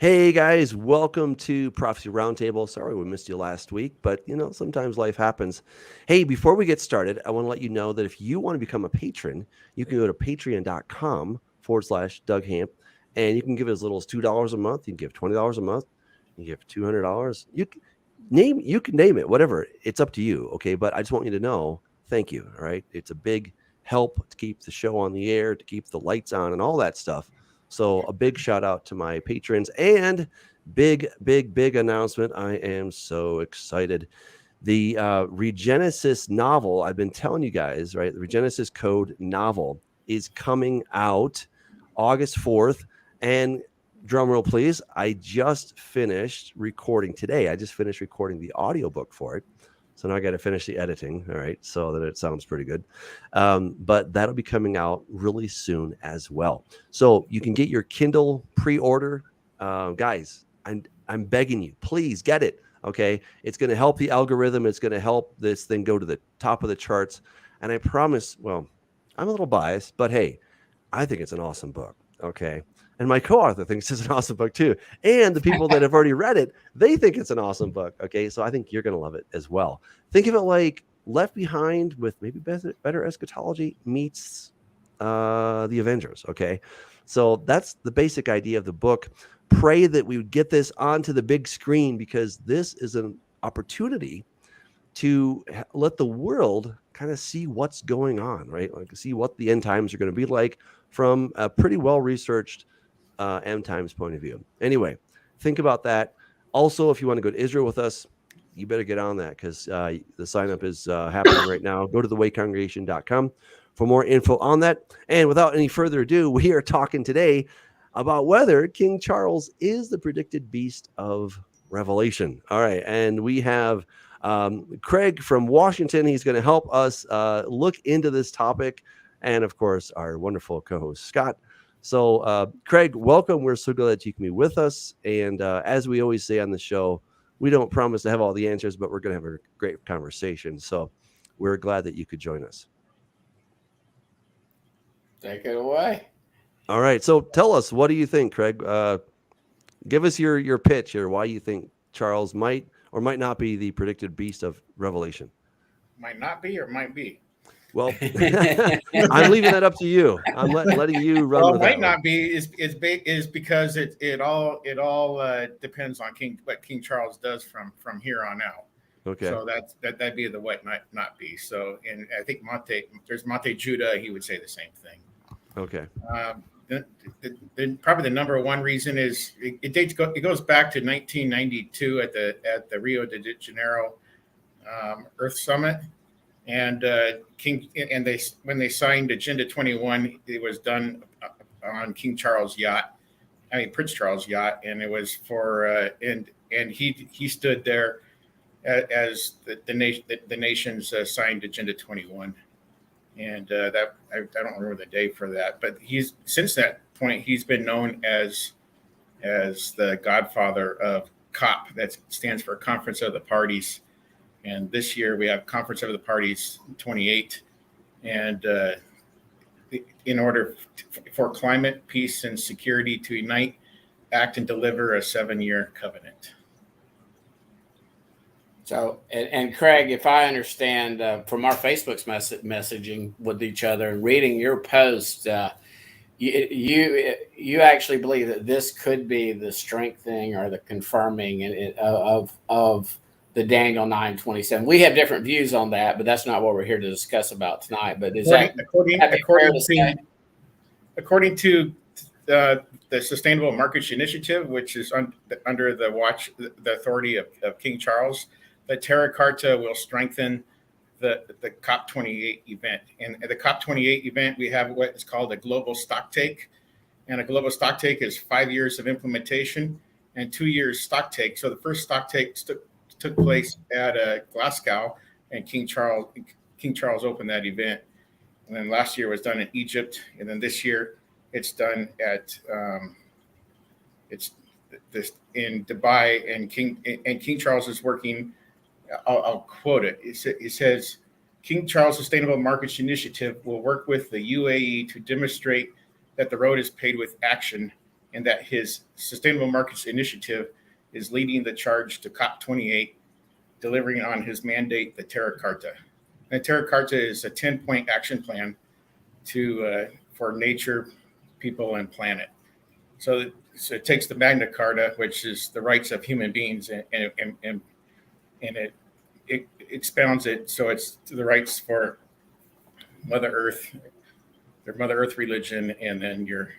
Hey guys, welcome to Prophecy Roundtable. Sorry we missed you last week, but sometimes life happens. Hey, before we get started, I want to let you know that if you want to become a patron, you can go to patreon.com/Doug Hamp, and you can give as little as $2 a month. You can give $20 a month. You can give $200. You can name it, whatever. It's up to you, okay? But I just want you to know, thank you. All right, it's a big help to keep the show on the air, to keep the lights on, and all that stuff. So a big shout out to my patrons and big announcement. I am so excited. The Regenesis novel, I've been telling you guys, right? The Regenesis Code novel is coming out August 4th. And drum roll, please. I just finished recording today. I just finished recording the audiobook for it. So now I got to finish the editing, all right, so that it sounds pretty good. But that'll be coming out really soon as well. So you can get your Kindle pre-order. Guys, I'm begging you, please get it, okay? It's going to help the algorithm. It's going to help this thing go to the top of the charts. And I promise, well, I'm a little biased, but hey, I think it's an awesome book, okay? And my co-author thinks it's an awesome book too. And the people that have already read it, they think it's an awesome book. Okay. So I think you're going to love it as well. Think of it like Left Behind with maybe better eschatology meets the Avengers. Okay. So that's the basic idea of the book. Pray that we would get this onto the big screen, because this is an opportunity to let the world kind of see what's going on, right? Like see what the end times are going to be like from a pretty well-researched end times point of view. Anyway, think about that. Also, if you want to go to Israel with us, you better get on that, because the sign up is happening right now. Go to thewaycongregation.com for more info on that. And without any further ado, we are talking today about whether King Charles is the predicted beast of Revelation. All right. And we have Craig from Washington. He's going to help us look into this topic. And of course, our wonderful co-host, Scott. So, Craig, welcome. We're so glad that you can be with us. And as we always say on the show, we don't promise to have all the answers, but we're going to have a great conversation. So we're glad that you could join us. Take it away. All right. So tell us, what do you think, Craig? Give us your pitch here, why you think Charles might or might not be the predicted beast of Revelation. Might not be or might be. Well, I'm leaving that up to you. I'm letting you run with that. Might not be is because it all depends on what King Charles does from here on out. Okay. So that'd be the what might not be. So, and I think there's Monte Judah. He would say the same thing. Okay. Probably the number one reason is it goes back to 1992 at the Rio de Janeiro Earth Summit. And when they signed Agenda 21, it was done on King Charles' yacht. I mean Prince Charles' yacht, and it was for and he stood there as the nations signed Agenda 21, and that I don't remember the day for that, but since that point he's been known as the godfather of COP, that stands for Conference of the Parties. And this year we have Conference of the Parties 28, and in order for climate, peace, and security to unite, act, and deliver a 7-year covenant. So, and Craig, if I understand from our Facebook's messaging with each other and reading your post, you actually believe that this could be the strengthening or the confirming of the Daniel 9:27. We have different views on that, but that's not what we're here to discuss about tonight. But is according to the Sustainable Markets Initiative, which is under the authority of King Charles, the Terra Carta will strengthen the COP28 event. And at the COP28 event, we have what is called a global stocktake. And a global stocktake is 5 years of implementation and 2 years stocktake. So the first stocktake took place at Glasgow, and King Charles opened that event. And then last year was done in Egypt, and then this year it's done at in Dubai. And King Charles is working. I'll quote it. It says, King Charles Sustainable Markets Initiative will work with the UAE to demonstrate that the road is paved with action and that his Sustainable Markets Initiative is leading the charge to COP28, delivering on his mandate, the Terra Carta. And the Terra Carta is a 10-point action plan for nature, people, and planet. So it takes the Magna Carta, which is the rights of human beings, and it expounds it so it's the rights for Mother Earth, their Mother Earth religion, and then your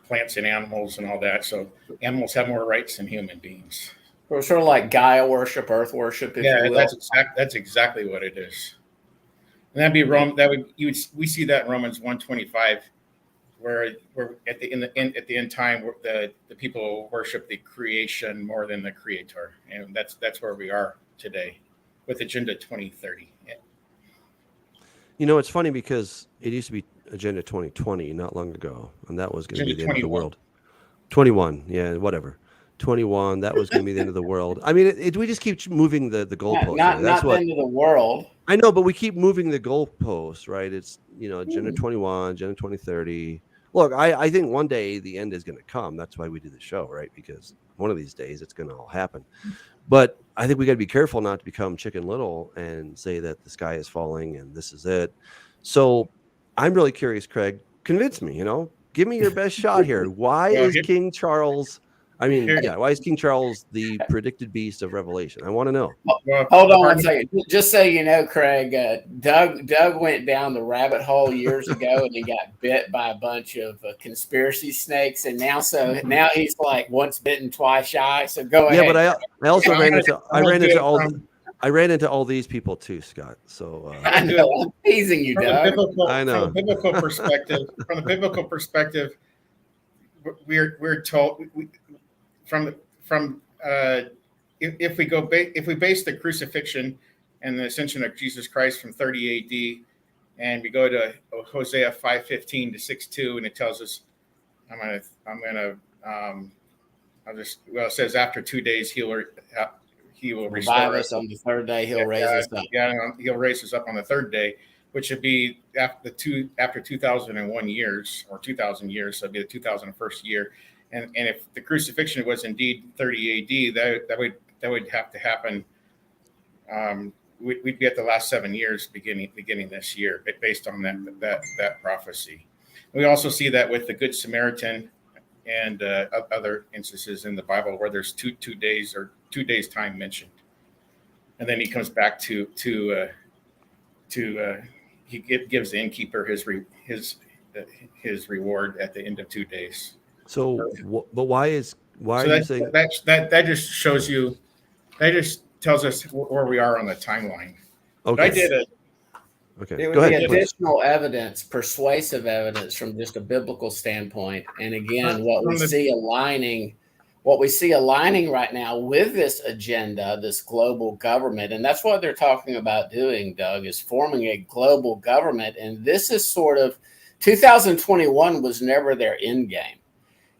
plants and animals and all that. So animals have more rights than human beings. Or sort of like Gaia worship, Earth worship, if you will. That's exactly what it is. And that'd be Rome. We see that in Romans 1:25, where at the end time the people worship the creation more than the creator, and that's where we are today with Agenda 2030. Yeah. You know, it's funny because it used to be Agenda 2020 not long ago, and that was going to be the end of the world. 21, yeah, whatever. 21, that was going to be the end of the world. I mean, we just keep moving the goalposts. Not the end of the world. I know, but we keep moving the goalposts, right? It's, Agenda 21, Agenda 2030. Look, I think one day the end is going to come. That's why we do the show, right? Because one of these days it's going to all happen. But I think we got to be careful not to become Chicken Little and say that the sky is falling and this is it. So I'm really curious, Craig. Convince me, give me your best shot here. Why is King Charles... why is King Charles the predicted beast of Revelation? I want to know. Hold on one second. Just so you know, Craig, Doug went down the rabbit hole years ago, and he got bit by a bunch of conspiracy snakes, and now he's like once bitten, twice shy. So go ahead. Yeah, but I also ran into all these people too, Scott. So I know I'm teasing you, Doug. I know. From the biblical perspective, we're told. If we base the crucifixion and the ascension of Jesus Christ from 30 AD, and we go to Hosea 5:15 to 6:2, and it tells us, it says after 2 days he will restore us. On the third day he'll raise us up. Yeah, he'll raise us up on the third day, which would be after 2001 years or 2000 years, so it'd be the 2001st year. And if the crucifixion was indeed 30 AD, that would have to happen. We'd be at the last 7 years beginning this year, based on that prophecy. We also see that with the Good Samaritan and other instances in the Bible where there's two days or 2 days time mentioned, and then he comes back to he gives the innkeeper his reward at the end of 2 days. So, but why are you saying that? Just shows you. That just tells us where we are on the timeline. Okay. It would be additional evidence, persuasive evidence from just a biblical standpoint. And again, what we see aligning right now with this agenda, this global government, and that's what they're talking about doing, Doug, is forming a global government. And this is sort of 2021 was never their end game.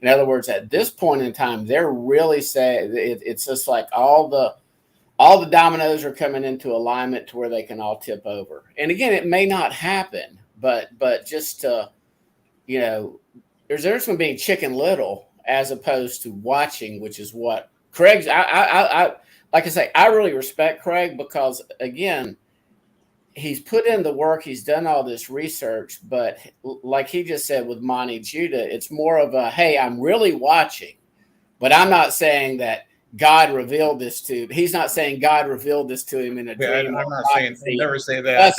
In other words, at this point in time, they're really saying it's just like all the dominoes are coming into alignment to where they can all tip over. And again, it may not happen, but just to, there's difference from being Chicken Little as opposed to watching, which is what Craig's. I like I say, I really respect Craig because again, he's put in the work, he's done all this research, but like he just said with Monty Judah, it's more of a, hey, I'm really watching, but I'm not saying that God revealed this to him. He's not saying God revealed this to him in a dream. I'm not saying, never say that.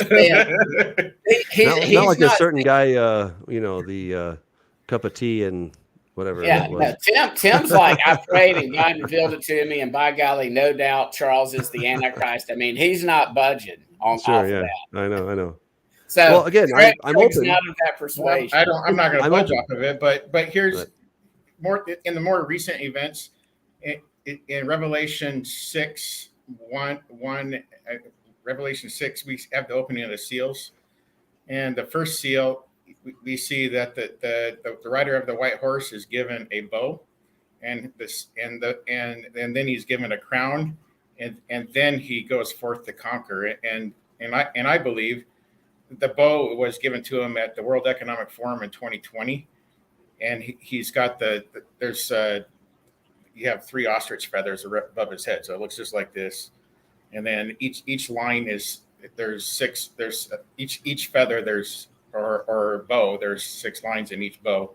Not like a certain guy, the cup of tea and whatever. Yeah, no, Tim's like, I prayed and God revealed it to me, and by golly, no doubt Charles is the Antichrist. I mean, he's not budging. Sure, yeah, I know. So, well, again, I'm open. Out of that persuasion. I'm not going to budge off of it, but here's more in the more recent events in Revelation 6:1, Revelation 6, we have the opening of the seals, and the first seal we see that the rider of the white horse is given a bow, and then he's given a crown. And then he goes forth to conquer, and I believe the bow was given to him at the World Economic Forum in 2020, and he's got there's you have 3 ostrich feathers above his head, so it looks just like this. And then each line is there's 6. There's each feather or bow. There's 6 lines in each bow,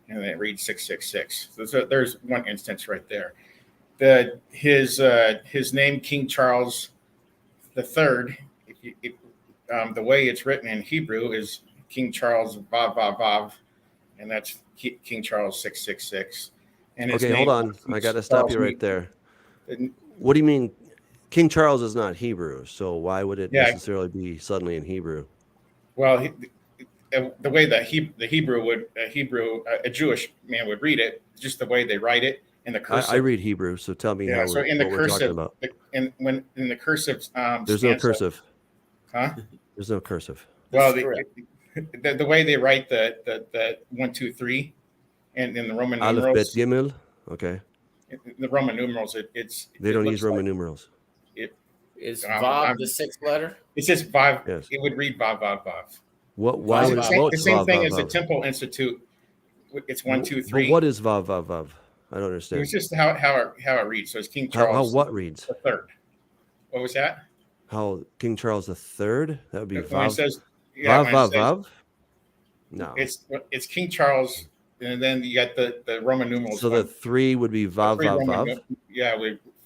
and then it reads 666. So there's one instance right there. His name, King Charles III. The way it's written in Hebrew is King Charles Vav Vav Vav, and that's King Charles 666. And okay, hold on. I got to stop you right there. What do you mean? King Charles is not Hebrew, so why would it necessarily be suddenly in Hebrew? Well, the way that a Jewish man would read it, just the way they write it in the cursive. I read Hebrew, so tell me how so in the what cursive, we're talking about. In the cursive, there's no cursive. Huh? There's no cursive. Well, the way they write the 1, 2, 3, and in the Roman numerals. Aleph, Bet, Gimel. Okay. The Roman numerals, they don't use Roman numerals. Is Vav the 6th letter? It's just Vav. Yes. It would read Vav Vav Vav. Why would the same thing as the Temple Institute? It's 1, 2, 3. But what is Vav Vav Vav? I don't understand. It's just how it reads. So it's King Charles. How what reads? The third. What was that? How King Charles III? That would be Vav. Vav. Says, Vav Vav Vav. No. It's King Charles, and then you got the Roman numerals. So the 3 would be Vav Vav Vav. Yeah,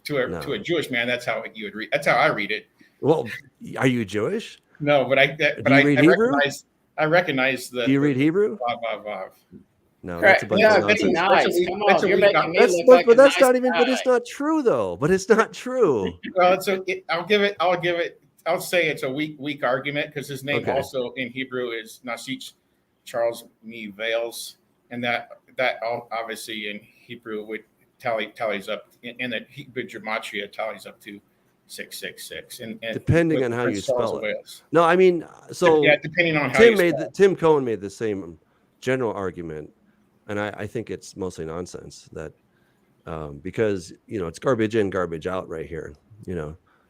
to a Jewish man, that's how you would read. That's how I read it. Well, are you Jewish? No, but I recognize the. Do you read Hebrew? Vav Vav Vav. No, that's a bunch of nonsense. Nice. Come on, you're making me look but like a that's nice not even. guy. But it's not true though. But it's not true. Well, I'll say it's a weak argument because his name also in Hebrew is Nasich Charles Me Vales, and that obviously in Hebrew would tallies up in the Hebrew gematria tallies up to 666. And depending on how you spell it. No, I mean, so depending on how Tim Cohen made the same general argument, and I think it's mostly nonsense that because it's garbage in, garbage out right here.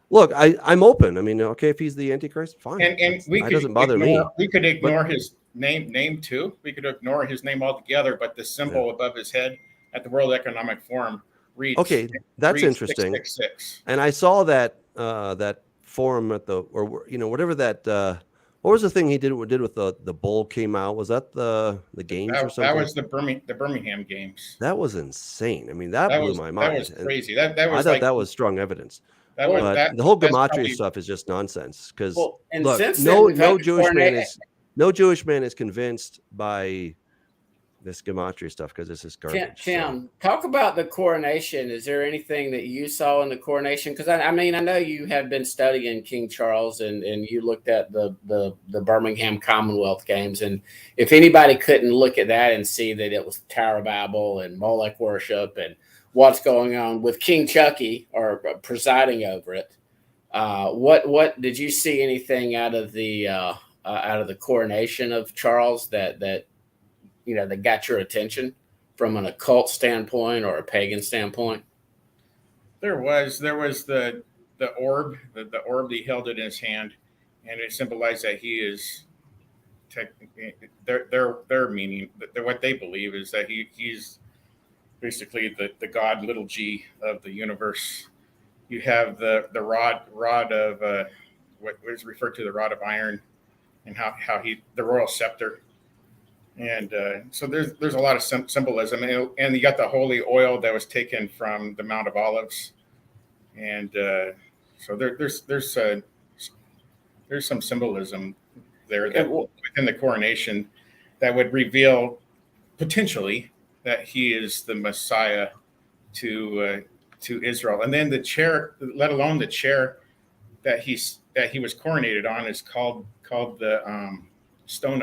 Look, I'm open. I mean, okay, if he's the Antichrist, fine. And it doesn't bother me. We could ignore his name too. We could ignore his name altogether, but the symbol above his head at the World Economic Forum reads. Okay, that's interesting. 666. And I saw that that forum at whatever that. What was the thing he did with the bull came out? Was that the games or something? That was the Birmingham games. That was insane. I mean, that blew my mind. That was crazy. I thought that was strong evidence. The whole gematria stuff is just nonsense. Because look, no Jewish man is convinced by this gematria stuff because this is garbage. Tim, talk about the coronation. Is there anything that you saw in the coronation? Because I know you have been studying King Charles and you looked at the Birmingham Commonwealth Games, and if anybody couldn't look at that and see that it was Tower of Babel and Molech worship and what's going on with King Chucky or presiding over it, what did you see anything out of the coronation of Charles that got your attention from an occult standpoint or a pagan standpoint? There was the orb, the orb he held it in his hand, and it symbolized that he is their meaning. What they believe is that he's basically the God, little g, of the universe. You have the rod of what is referred to the rod of iron, and how the royal scepter. And so there's a lot of symbolism, and you got the holy oil that was taken from the Mount of Olives, and so there's some symbolism there that within the coronation that would reveal potentially that he is the Messiah to Israel, and then the chair, let alone the chair that he was coronated on, is called the stone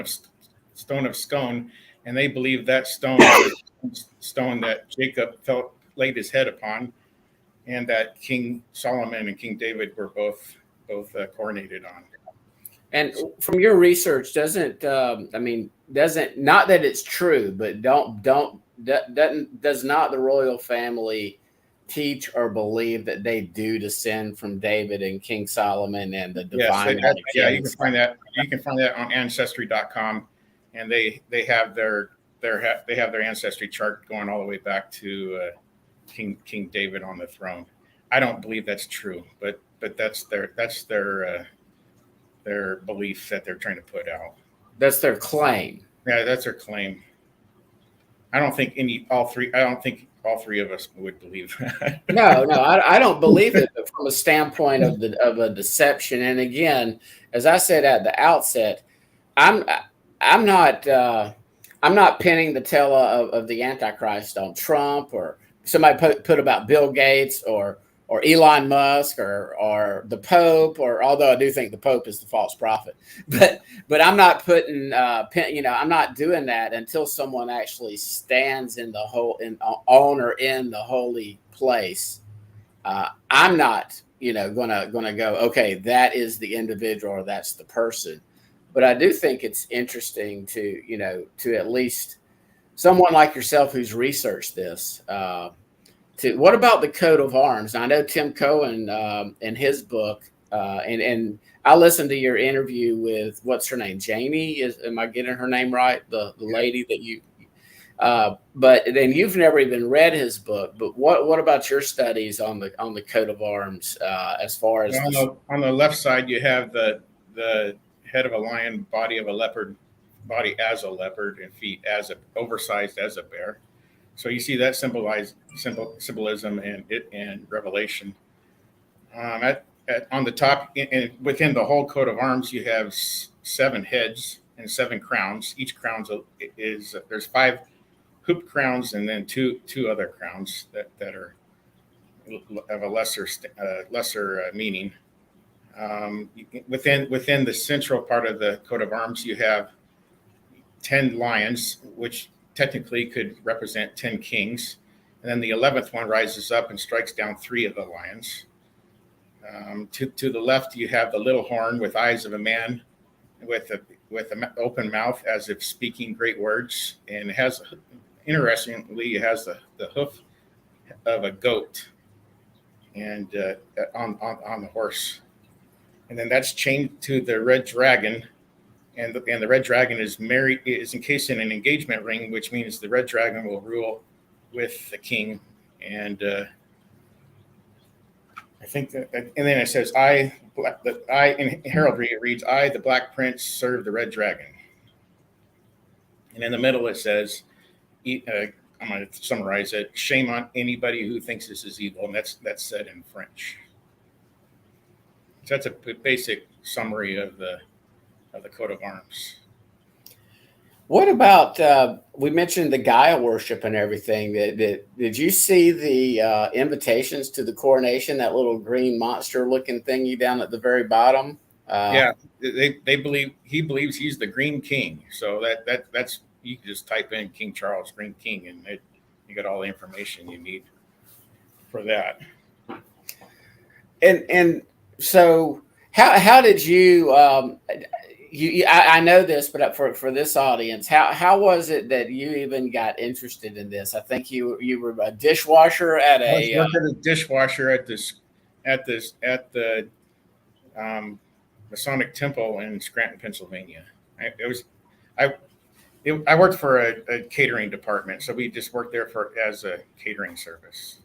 of scone, and they believe that stone that Jacob laid his head upon, and that King Solomon and King David were both coronated on. And from your research, doesn't not that it's true, but does not the royal family teach or believe that they do descend from David and King Solomon and the Yes, divine. yeah, you can find that. You can find that on Ancestry.com, and they have their ancestry chart going all the way back to King David on the throne. I don't believe that's true, but that's their belief that they're trying to put out. That's their claim. Yeah, that's their claim. I don't think all three of us would believe that. No, I don't believe it from a standpoint of a deception. And again, as I said at the outset, I'm not pinning the tail of the Antichrist on Trump or somebody put about Bill Gates or Elon Musk or the Pope, or although I do think the Pope is the false prophet, but I'm not putting I'm not doing that until someone actually stands in the on or in the holy place. I'm not gonna go, okay, that is the individual or that's the person. But I do think it's interesting to at least someone like yourself who's researched this. What about the coat of arms? I know Tim Cohen in his book, and I listened to your interview with what's her name, Jamie. Am I getting her name right? The lady that you. But then you've never even read his book. But what about your studies on the coat of arms as far as on the left side you have the head of a lion, body of a leopard, body as a leopard, and feet as oversized as a bear. So you see that symbolism and revelation. On the top, within the whole coat of arms, you have 7 heads and 7 crowns. Each crown there's 5 hooped crowns and then two other crowns that are of a lesser meaning. Within the central part of the coat of arms, you have 10 lions, which technically could represent 10 kings. And then the 11th one rises up and strikes down 3 of the lions. To the left, you have the little horn with eyes of a man with an open mouth as if speaking great words. And it has, interestingly, it has the hoof of a goat and on the horse. And then that's chained to the red dragon. And the red dragon is encased in an engagement ring, which means the red dragon will rule with the king. And I think that, and then it says, in heraldry it reads, "I, the Black Prince, serve the red dragon." And in the middle it says, I'm going to summarize it: "Shame on anybody who thinks this is evil," and that's said in French. So that's a basic summary of the coat of arms. What about we mentioned the Gaia worship and everything? Did you see the invitations to the coronation? That little green monster-looking thingy down at the very bottom. Yeah, they believe he believes he's the Green King. So that's you can just type in King Charles, Green King, and you get all the information you need for that. And so how did you? I know this, but for this audience, how was it that you even got interested in this? I think you were a dishwasher at I was working as a dishwasher at the Masonic Temple in Scranton, Pennsylvania. I worked for a catering department, so we just worked there as a catering service.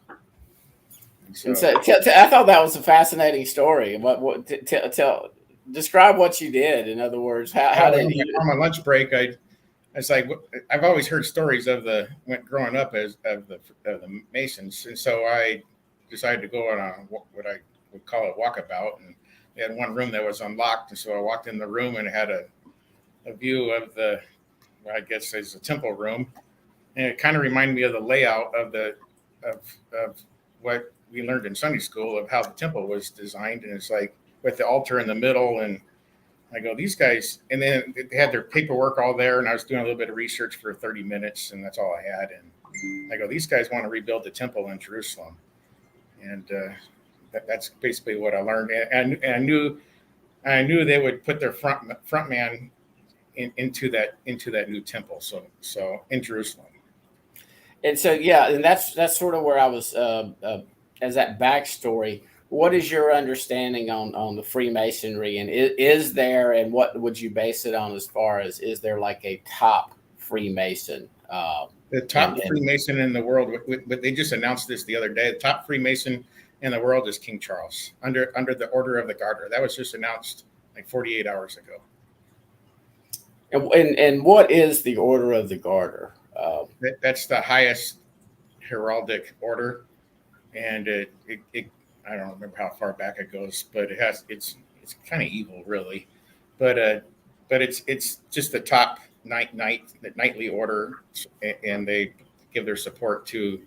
So I thought that was a fascinating story. Describe what you did. In other words, how did you? On my lunch break, it's like I've always heard stories of growing up of the Masons, and so I decided to go on what I would call a walkabout. And they had one room that was unlocked, and so I walked in the room and it had a view of what I guess is a temple room, and it kind of reminded me of the layout of what we learned in Sunday school of how the temple was designed, and it's like with the altar in the middle. And I go, these guys, and then they had their paperwork all there, and I was doing a little bit of research for 30 minutes, and that's all I had. And I go, these guys want to rebuild the temple in Jerusalem, and that's basically what I learned. And I knew they would put their front man into that new temple, so in Jerusalem. And so, yeah, and that's sort of where I was backstory, what is your understanding on the Freemasonry, and is there, and what would you base it on as far as, is there like a top Freemason? The top Freemason in the world, but they just announced this the other day. The top Freemason in the world is King Charles under the Order of the Garter. That was just announced like 48 hours ago. And what is the Order of the Garter? That's the highest heraldic order, and it I don't remember how far back it goes, but it's kind of evil, really, but it's just the top knightly order, and they give their support to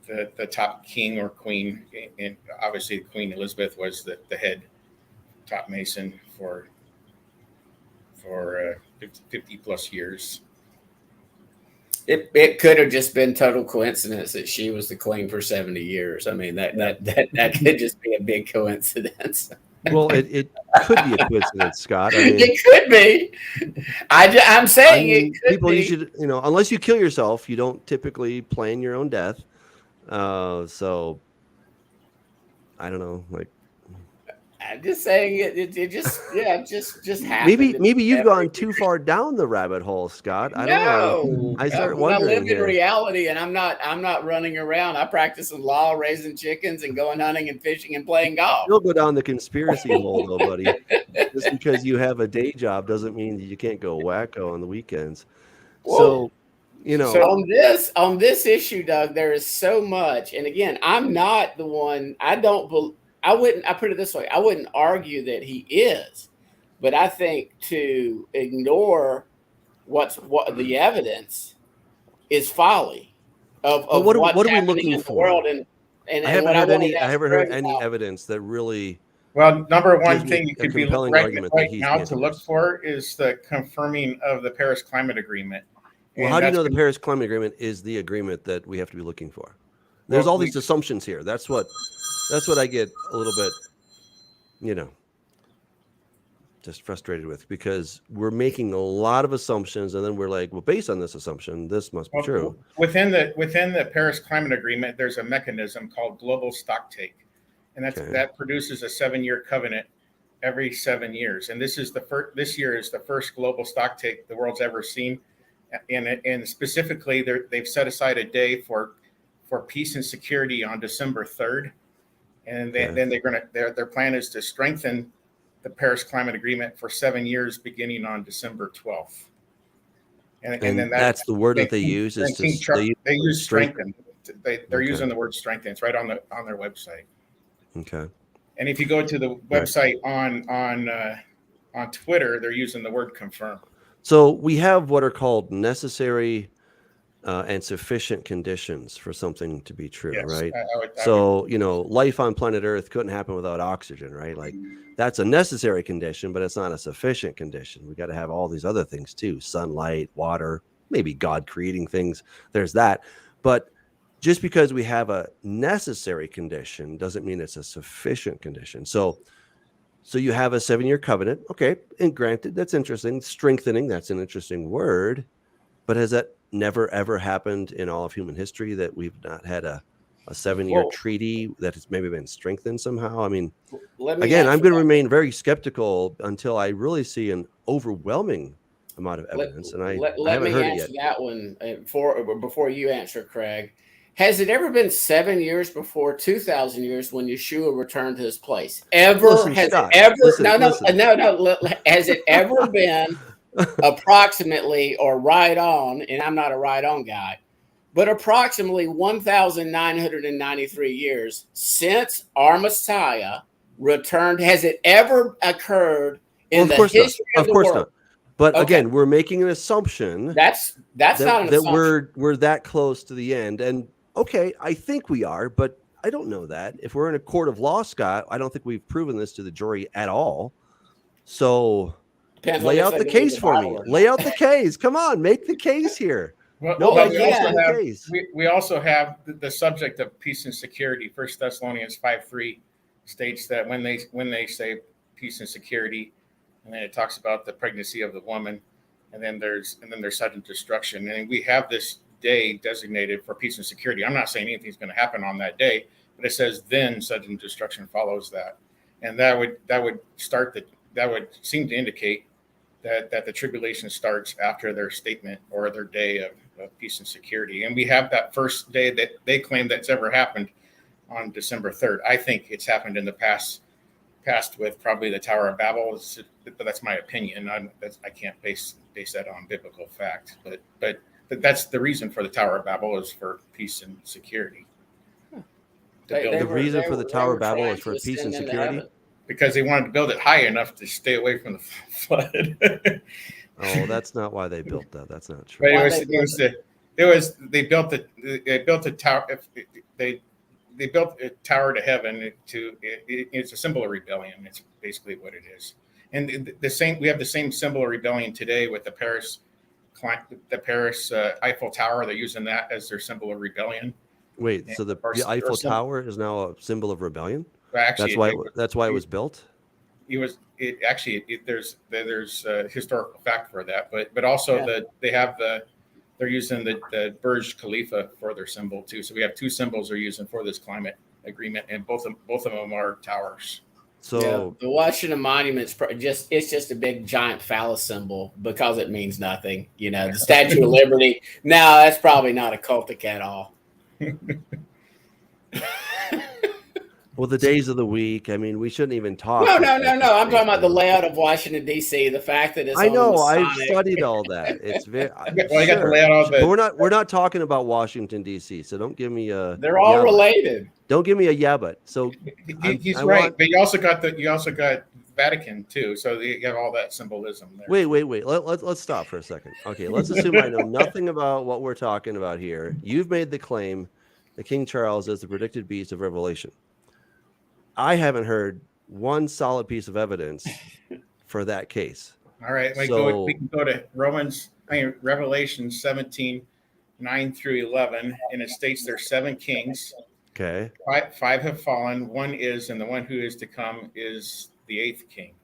the top king or queen, and obviously Queen Elizabeth was the head top Mason for 50 plus years. It could have just been total coincidence that she was the queen for 70 years. I mean, that could just be a big coincidence. Well, it could be a coincidence, Scott. I mean, it could be. I'm saying it could people, be. you should, unless you kill yourself, you don't typically plan your own death. So I don't know, like. I'm just saying it just happened. Maybe you've gone too far down the rabbit hole, Scott. I don't know. I start wondering. I live in reality, and I'm not running around. I practice law, raising chickens, and going hunting and fishing and playing golf. You'll go down the conspiracy hole, though, buddy. Just because you have a day job doesn't mean that you can't go wacko on the weekends. Whoa. So, So on this issue, Doug, there is so much. And again, I'm not the one. I put it this way. I wouldn't argue that he is, but I think to ignore what the evidence is folly of what are what's we happening looking in the for? world. And I haven't heard any about, evidence that really. Well, number one gives me thing you a could be compelling right argument that he's now the to look Antichrist. for is the confirming of the Paris Climate Agreement. Well, how do you know the Paris Climate Agreement is the agreement that we have to be looking for? There's all these assumptions here. That's what I get a little bit, just frustrated with, because we're making a lot of assumptions, and then we're like, well, based on this assumption, this must be true. Within the Paris Climate Agreement, there's a mechanism called global stocktake, and that produces a 7-year covenant every 7 years. And this year is the first global stocktake the world's ever seen. And specifically, they've set aside a day for peace and security on December 3rd, and then their plan is to strengthen the Paris Climate Agreement for 7 years, beginning on December 12th. And then that's the word that they use. They use strengthen. They're using the word strengthen. It's right on their website. Okay. And if you go to the website on Twitter, they're using the word confirm. So we have what are called necessary and sufficient conditions for something to be true, right? Life on planet Earth couldn't happen without oxygen, right? Like, that's a necessary condition, but it's not a sufficient condition. We got to have all these other things too: sunlight, water, maybe God creating things. There's that. But just because we have a necessary condition doesn't mean it's a sufficient condition. So you have a 7-year covenant. Okay. And granted, that's interesting. Strengthening, that's an interesting word. But has that never, ever happened in all of human history, that we've not had a 7-year treaty that has maybe been strengthened somehow? I mean, again, I'm going to remain very skeptical until I really see an overwhelming amount of evidence. And I haven't heard it yet. That one before you answer, Craig. Has it ever been 7 years before 2,000 years when Yeshua returned to his place? Has it ever been approximately, or right on, and I'm not a right on guy, but approximately 1,993 years since our Messiah returned? Has it ever occurred in the history of the world? Not. But again, we're making an assumption. That's not an assumption. We're that close to the end. And okay, I think we are, but I don't know that. If we're in a court of law, Scott, I don't think we've proven this to the jury at all. So lay out the case for me. Lay out the case. Come on, make the case here. We also have the subject of peace and security. 1 Thessalonians 5:3 states that when they say peace and security, and then it talks about the pregnancy of the woman, and then there's sudden destruction. And we have this day designated for peace and security. I'm not saying anything's going to happen on that day, but it says then sudden destruction follows that, and that would seem to indicate that the tribulation starts after their statement or their day of peace and security. And we have that first day that they claim that's ever happened on December 3rd. I think it's happened in the past with probably the Tower of Babel, but that's my opinion. I can't base that on biblical fact, but that's the reason for the Tower of Babel is for peace and security. The reason for the Tower of Babel is for peace and security? Because they wanted to build it high enough to stay away from the flood. Oh, that's not why they built that. That's not true. But they built a tower. They built a tower to heaven it's a symbol of rebellion. It's basically what it is. And we have the same symbol of rebellion today with the Paris Eiffel Tower. They're using that as their symbol of rebellion. Wait, so the Eiffel Tower is now a symbol of rebellion? Actually, that's why it was built. There's a historical fact for that, but also they're using the Burj Khalifa for their symbol too. So we have two symbols they're using for this climate agreement, and both of them are towers. So the Washington Monument's just a big giant phallus symbol because it means nothing. The Statue of Liberty. No, that's probably not a cultic at all. Well, the days of the week. I mean, we shouldn't even talk. No. I'm talking about the layout of Washington D.C. The fact that it's. I know. I've studied all that. It's very. Well, you got the layout of it. But we're not talking about Washington D.C. So don't give me a. They're all related. Don't give me a yeah, but so. He's right, but you also got Vatican too. So you have all that symbolism there. Wait. Let's stop for a second. Okay, let's assume I know nothing about what we're talking about here. You've made the claim that King Charles is the predicted beast of Revelation. I haven't heard one solid piece of evidence for that case. All right, we can go to Revelation 17, 9 through 11, and it states there's 7 kings. Okay. Five have fallen, one is, and the one who is to come is the 8th king.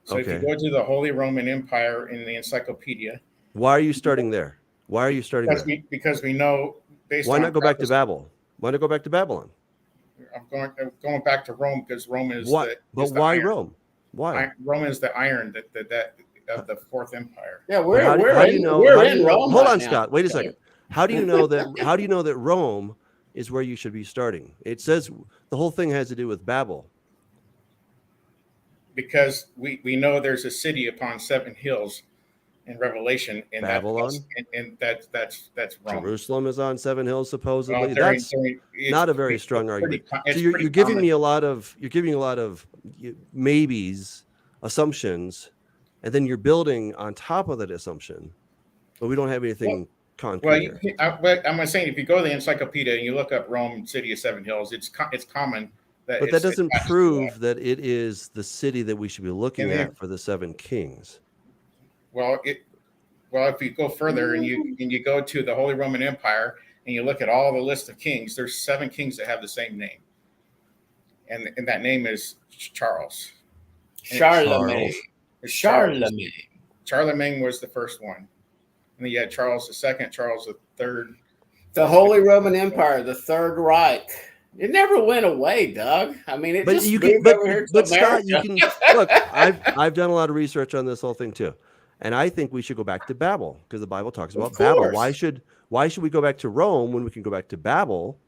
So if you go to the Holy Roman Empire in the encyclopedia. Why are you starting there? Because we know based Why on not go back to Babel? Why not go back to Babylon? I'm going back to Rome because Rome is what? But why iron. Rome? Why? Rome is the iron that of the 4th empire. Yeah, we're in Rome. Hold on, Scott. Wait a second. How do you know that? How do you know that Rome is where you should be starting? It says the whole thing has to do with Babel. Because we know there's a city upon 7 hills in Revelation, and Babylon, that's Rome. Jerusalem is on 7 hills supposedly. That's not a very strong argument. So you're giving me a lot of maybes, assumptions, and then you're building on top of that assumption, but we don't have anything concrete. Well, I'm saying if you go to the encyclopedia and you look up Rome, city of 7 hills, it's common. But that doesn't prove that it is the city that we should be looking at for the 7 kings. Well, if you go further and you go to the Holy Roman Empire and you look at all the list of kings, there's 7 kings that have the same name, and that name is Charles. Charlemagne. Charlemagne was the first one, and then you had Charles II, Charles III. The Holy Roman Empire, the Third Reich. It never went away, Doug. I mean, but just moved over here to Scott, America. you can look. I've done a lot of research on this whole thing too, and I think we should go back to Babel because the Bible talks about Babel. Why should we go back to Rome when we can go back to Babel,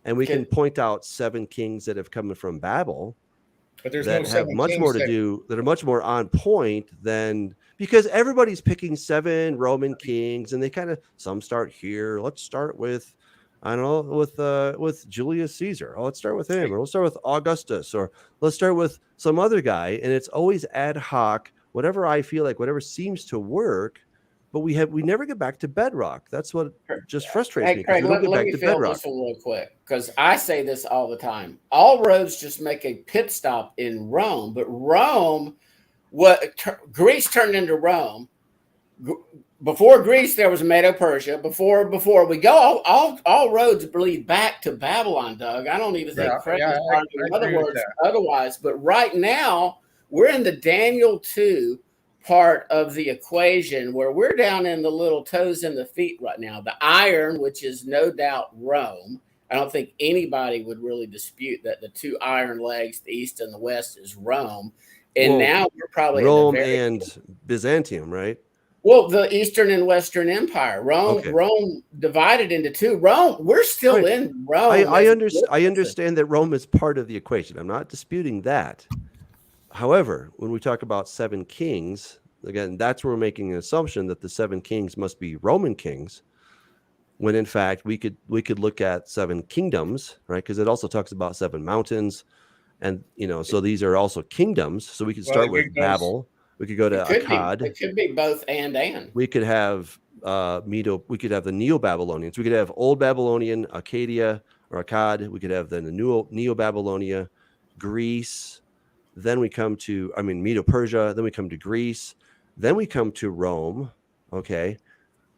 and we can point out 7 kings that have come from Babel, but there's that have much more to do, that are much more on point than, because everybody's picking 7 Roman kings, and they kind of, some start here. Let's start with, I don't know, with Julius Caesar. Oh, let's start with him, or let's start with Augustus, or let's start with some other guy. And it's always ad hoc, whatever I feel like, whatever seems to work. But we never get back to bedrock. That's what just frustrates me. Craig, let me fill this one real quick, because I say this all the time. All roads just make a pit stop in Rome, but Rome, Greece turned into Rome. Before Greece, there was Medo-Persia. Before we go, all roads lead back to Babylon, Doug. I don't even think Craig is arguing in other words otherwise. But right now, we're in the Daniel 2 part of the equation where we're down in the little toes in the feet right now. The iron, which is no doubt Rome, I don't think anybody would really dispute that the two iron legs, the east and the west, is Rome. And now we're probably Rome and Byzantium, right? Well, the Eastern and Western Empire. Rome divided into two. We're still in Rome. I understand that Rome is part of the equation. I'm not disputing that. However, when we talk about 7 kings, again, that's where we're making an assumption that the 7 kings must be Roman kings, when in fact we could look at 7 kingdoms, right? Because it also talks about 7 mountains, and so these are also kingdoms. So we could start with Babel. We could go to Akkad. It could be both and. We could have Medo. We could have the Neo-Babylonians. We could have Old Babylonian, Akkadia or Akkad. We could have then the Neo-Babylonia, Greece. Then we come to, Medo-Persia. Then we come to Greece. Then we come to Rome. Okay.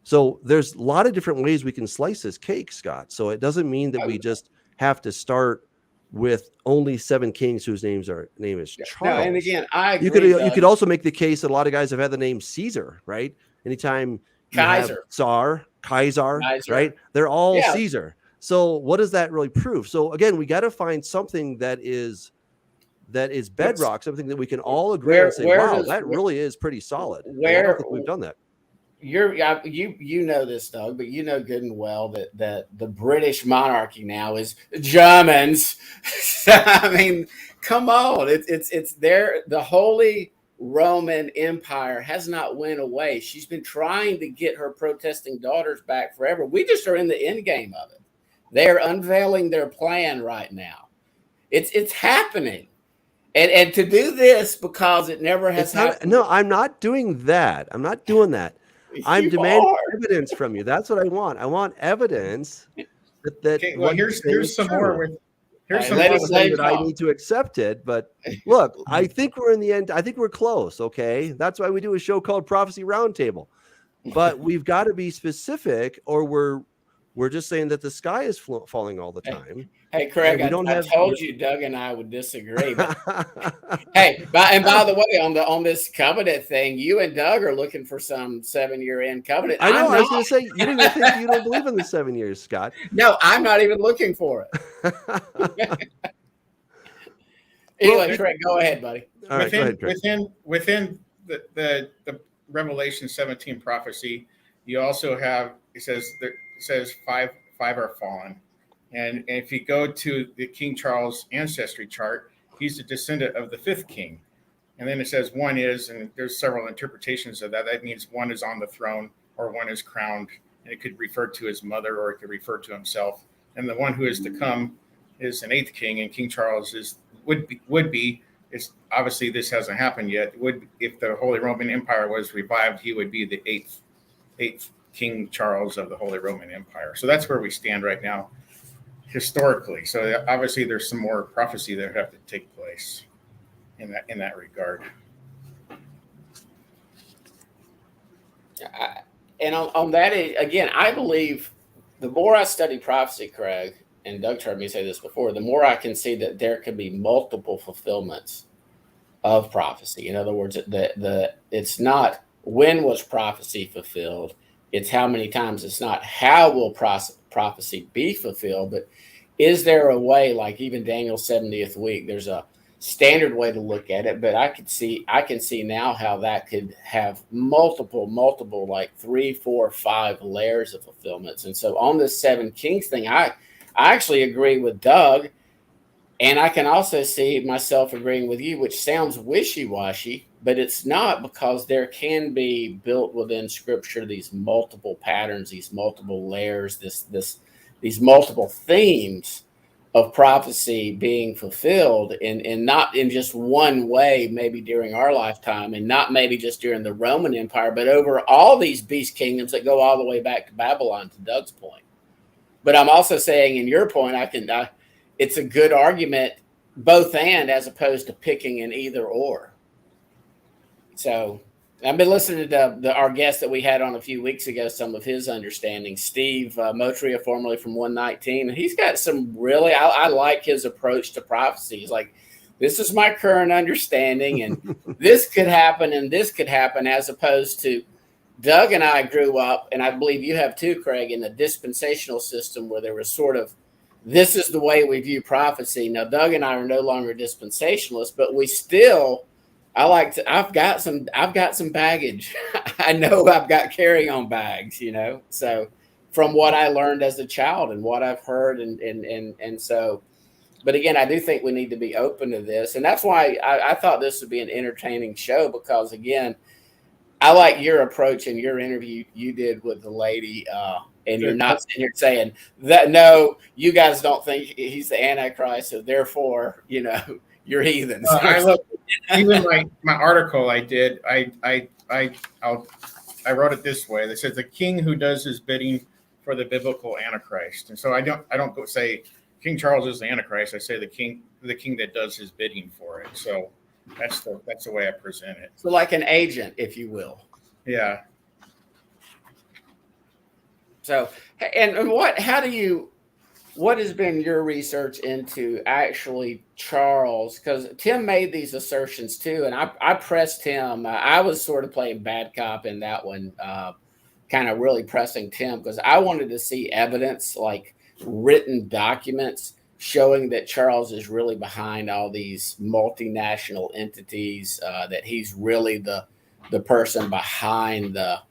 So there's a lot of different ways we can slice this cake, Scott. So it doesn't mean that we just have to start with only 7 kings whose name is Charles. No, and again, I agree. You could also make the case that a lot of guys have had the name Caesar, right? Anytime Kaiser, Tsar, Kaiser, right? They're all Caesar. So what does that really prove? So again, we got to find something that is bedrock, something that we can all agree and say, wow, that really is pretty solid. I don't think we've done that. You know this, Doug, but you know good and well that the British monarchy now is Germans. I mean, come on, it's there. The Holy Roman Empire has not went away. She's been trying to get her protesting daughters back forever. We just are in the end game of it. They are unveiling their plan right now. It's happening. And to do this because it never has happened. No, I'm not doing that. I'm not doing that. I'm demanding evidence from you. That's what I want. I want evidence that okay, well, here's some more. Here's some more that I need to accept it. But look, I think we're in the end. I think we're close. Okay, that's why we do a show called Prophecy Roundtable. But we've got to be specific, or we're just saying that the sky is falling all the time. Hey, Craig, I told you Doug and I would disagree. But hey, by the way, on this covenant thing, you and Doug are looking for some 7-year end covenant. I know. I was going to say, you didn't even think you don't believe in the 7 years, Scott. No, I'm not even looking for it. Anyway, Craig, go ahead, buddy. All right, go ahead, Craig. Within the Revelation 17 prophecy, you also have it says five are fallen. And if you go to the King Charles ancestry chart, he's a descendant of the 5th king. And then it says one is, and there's several interpretations of that. That means one is on the throne or one is crowned. And it could refer to his mother or it could refer to himself. And the one who is to come is an 8th king, and King Charles would be. It's obviously this hasn't happened yet. If the Holy Roman Empire was revived, he would be the 8th King Charles of the Holy Roman Empire. So that's where we stand right now. Historically, so obviously there's some more prophecy that have to take place in that regard. And on that, again, I believe the more I study prophecy, Craig, and Doug heard me say this before, the more I can see that there could be multiple fulfillments of prophecy. In other words, it's not when was prophecy fulfilled, it's how many times. It's not how will prophecy be fulfilled, but is there a way, like even Daniel's 70th week, there's a standard way to look at it, but I can see now how that could have multiple, like 3, 4, 5 layers of fulfillments. And so on this 7 kings thing, I actually agree with Doug, and I can also see myself agreeing with you, which sounds wishy-washy, but it's not, because there can be built within Scripture these multiple patterns, these multiple layers, these multiple themes of prophecy being fulfilled, and not in just one way, maybe during our lifetime, and not maybe just during the Roman Empire, but over all these beast kingdoms that go all the way back to Babylon, to Doug's point. But I'm also saying, in your point, it's a good argument, both and, as opposed to picking an either or. So I've been listening to our guest that we had on a few weeks ago, some of his understanding, Steve Motria, formerly from 119. And he's got some really, I like his approach to prophecy. He's like, this is my current understanding, and this could happen, and this could happen, as opposed to Doug and I grew up, and I believe you have too, Craig, in the dispensational system, where there was sort of this is the way we view prophecy. Now, Doug and I are no longer dispensationalists, but we still, I've got some baggage. I know I've got carry-on bags, so from what I learned as a child and what I've heard. And so, but again, I do think we need to be open to this. And that's why I thought this would be an entertaining show, because again, I like your approach in your interview you did with the lady, and you're not sitting here saying that, no, you guys don't think he's the Antichrist, so therefore, you're heathens. I love even my article I did. I wrote it this way. It says the king who does his bidding for the biblical Antichrist. And so I don't go say King Charles is the Antichrist. I say the king that does his bidding for it. So that's the way I present it. So like an agent, if you will. Yeah. So, and what has been your research into actually Charles? Because Tim made these assertions too, and I pressed him. I was sort of playing bad cop in that one, kind of really pressing Tim, because I wanted to see evidence, like written documents showing that Charles is really behind all these multinational entities, that he's really the person behind the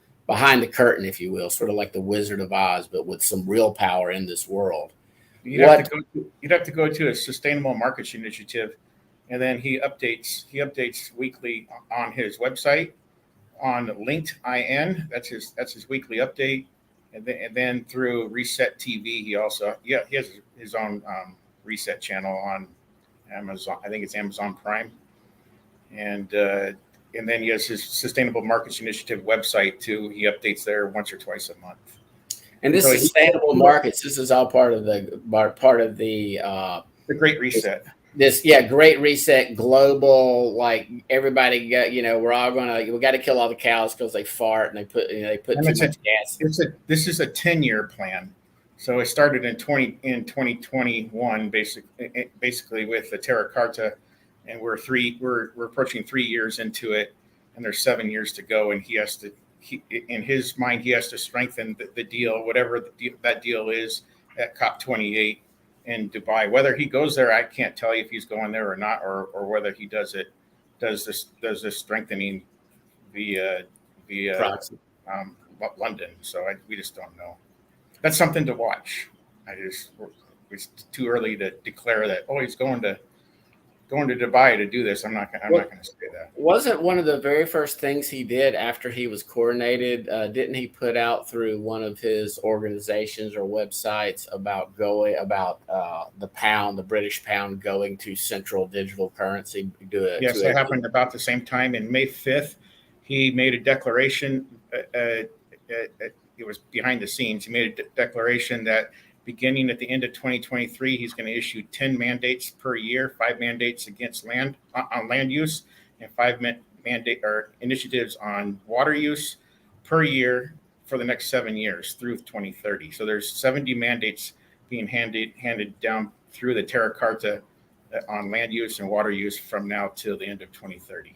curtain, if you will, sort of like the Wizard of Oz, but with some real power in this world. You'd have to go to a sustainable markets initiative, and then he updates weekly on his website, on LinkedIn. That's his weekly update, and then through Reset TV, he has his own Reset channel on Amazon. I think it's Amazon Prime, and then he has his Sustainable Markets Initiative website too. He updates there once or twice a month. And this sustainable markets, this is all part of the Great Reset. Great Reset, global, like everybody got, we're all we got to kill all the cows because they fart and they put too much gas. This is a 10-year plan. So it started in 2021, basically with the Terra Carta, and we're approaching 3 years into it, and there's 7 years to go, and in his mind, he has to strengthen the deal, whatever that deal is, at COP28 in Dubai. Whether he goes there, I can't tell you if he's going there or not, or whether he does this strengthening via London. So we just don't know. That's something to watch. It's too early to declare that. Oh, he's going to Dubai to do this. I'm not going to say that. Wasn't one of the very first things he did after he was coronated? Didn't he put out through one of his organizations or websites about the pound, the British pound, going to central digital currency? Yes, that happened about the same time. In May 5th, he made a declaration. It was behind the scenes. He made a declaration that beginning at the end of 2023, he's going to issue 10 mandates per year, 5 mandates against land use, and 5 initiatives on water use per year for the next 7 years through 2030. So there's 70 mandates being handed down through the Terra Carta on land use and water use from now till the end of 2030.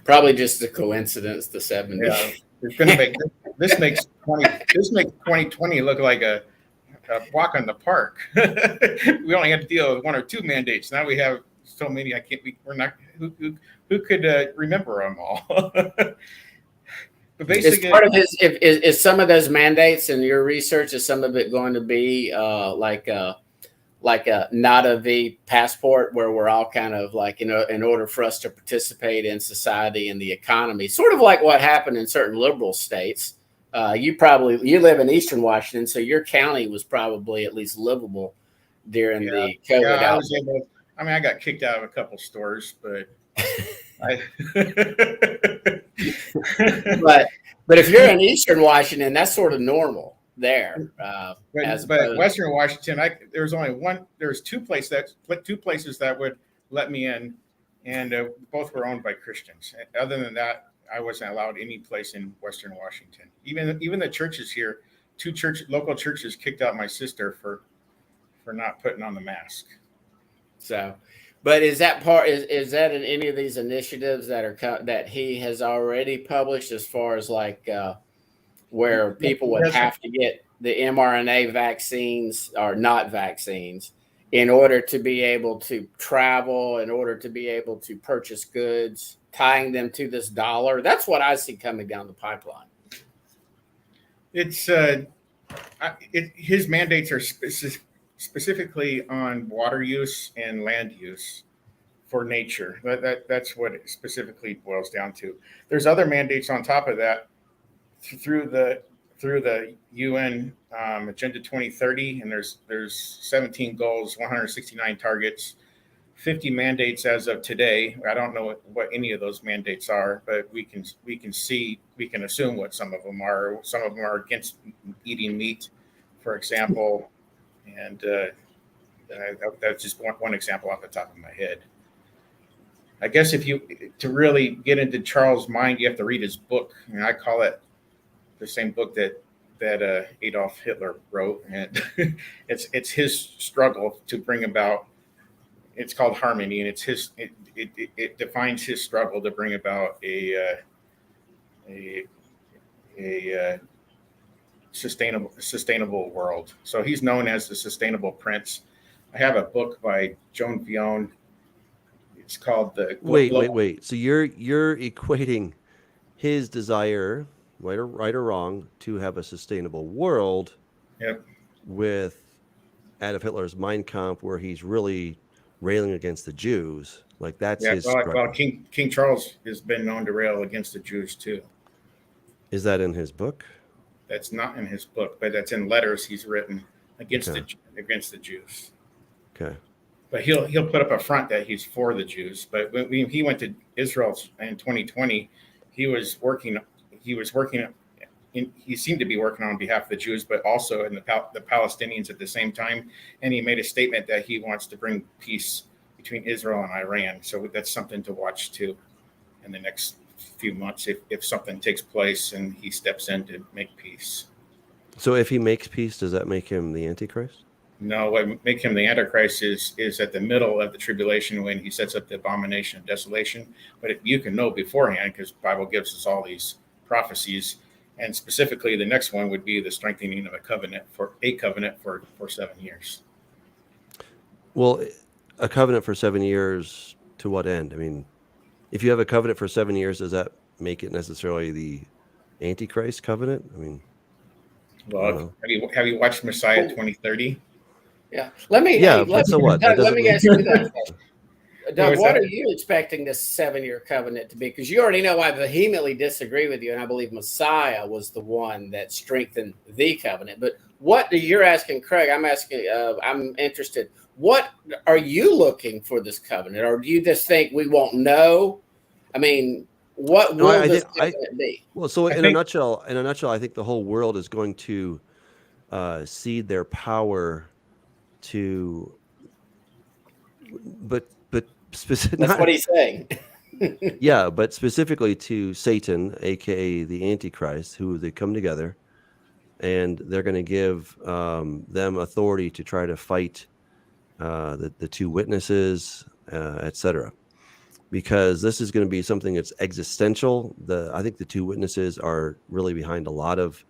Probably just a coincidence, the 70. Yeah, it's going to make this makes 2020 look like a walk in the park. We only had to deal with 1 or 2 mandates. Now we have so many. We're not. Who could remember them all? But basically, part of his is some of those mandates in your research. Is some of it going to be like a Nada V passport, where we're all kind of like, in order for us to participate in society and the economy, sort of like what happened in certain liberal states. You live in Eastern Washington, so your county was probably at least livable during the COVID outbreak. I got kicked out of a couple stores, but but if you're in Eastern Washington, that's sort of normal there. But Western Washington, there's two places that would let me in, and both were owned by Christians. Other than that, I wasn't allowed any place in Western Washington. Even the churches here, local churches kicked out my sister for not putting on the mask. So, but is that in any of these initiatives that he has already published, as far as like where people would have to get the mRNA vaccines are not vaccines in order to be able to travel, in order to be able to purchase goods, tying them to this dollar. That's what I see coming down the pipeline. It's his mandates are specifically on water use and land use for nature. That's what it specifically boils down to. There's other mandates on top of that through the UN Agenda 2030, and there's 17 goals, 169 targets, 50 mandates as of today. I don't know what any of those mandates are, but we can assume what some of them are. Some of them are against eating meat, for example, and that's just one example off the top of my head. I guess to really get into Charles' mind, you have to read his book, and I call it the same book that Adolf Hitler wrote, and it's his struggle to bring about. It's called Harmony, and it defines his struggle to bring about a sustainable world. So he's known as the Sustainable Prince. I have a book by Joan Vion. It's called the Wait. So you're equating his desire, right or wrong, to have a sustainable world, Yep, with Adolf Hitler's Mein Kampf, where he's really railing against the Jews. Like that's his struggle. Well, King Charles has been known to rail against the Jews too. Is that in his book? That's not in his book, but that's in letters he's written against the Jews. Okay. But he'll put up a front that he's for the Jews. But when he went to Israel in 2020, he seemed to be working on behalf of the Jews, but also in the Palestinians at the same time. And he made a statement that he wants to bring peace between Israel and Iran. So that's something to watch too in the next few months if something takes place and he steps in to make peace. So if he makes peace, does that make him the Antichrist? No, what make him the Antichrist is at the middle of the tribulation when he sets up the abomination of desolation. But you can know beforehand because the Bible gives us all these prophecies. And specifically, the next one would be the strengthening of a covenant for 7 years. Well, a covenant for 7 years to what end? I mean, if you have a covenant for 7 years, does that make it necessarily the Antichrist covenant? I mean, well, have you watched Messiah 2030? Yeah. So what? Let me ask you that. Doug, what are you expecting this 7-year covenant to be? Because you already know I vehemently disagree with you, and I believe Messiah was the one that strengthened the covenant. But what you're asking, Craig, I'm asking, I'm interested. What are you looking for this covenant? Or do you just think we won't know? I mean, what will this covenant be? Well, so in a nutshell, I think the whole world is going to cede their power to, but that's what he's saying. Yeah, but specifically to Satan, aka the Antichrist, who they come together, and they're going to give them authority to try to fight the two witnesses, etc. Because this is going to be something that's existential. I think the two witnesses are really behind a lot of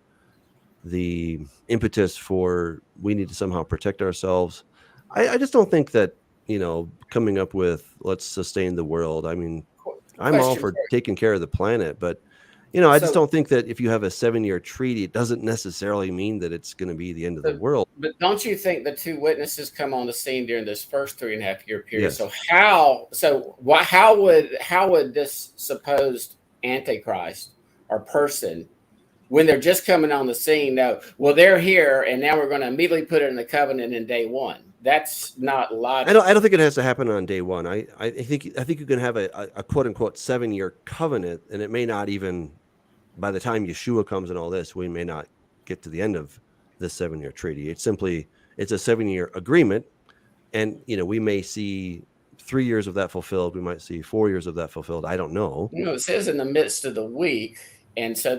the impetus for we need to somehow protect ourselves. I just don't think that, coming up with let's sustain the world. I mean, I'm all for taking care of the planet, but I just don't think that if you have a 7-year treaty, it doesn't necessarily mean that it's going to be the end of the world. But don't you think the two witnesses come on the scene during this first 3.5-year period? Yes. So how would this supposed Antichrist or person, when they're just coming on the scene, know, well, they're here and now we're going to immediately put it in the covenant in day one? That's not logical. I don't think it has to happen on day one. I think you can have a quote unquote 7-year covenant, and it may not even, by the time Yeshua comes and all this, we may not get to the end of this 7-year treaty. It's a 7-year agreement, and we may see 3 years of that fulfilled. We might see 4 years of that fulfilled. I don't know. It says in the midst of the week, and so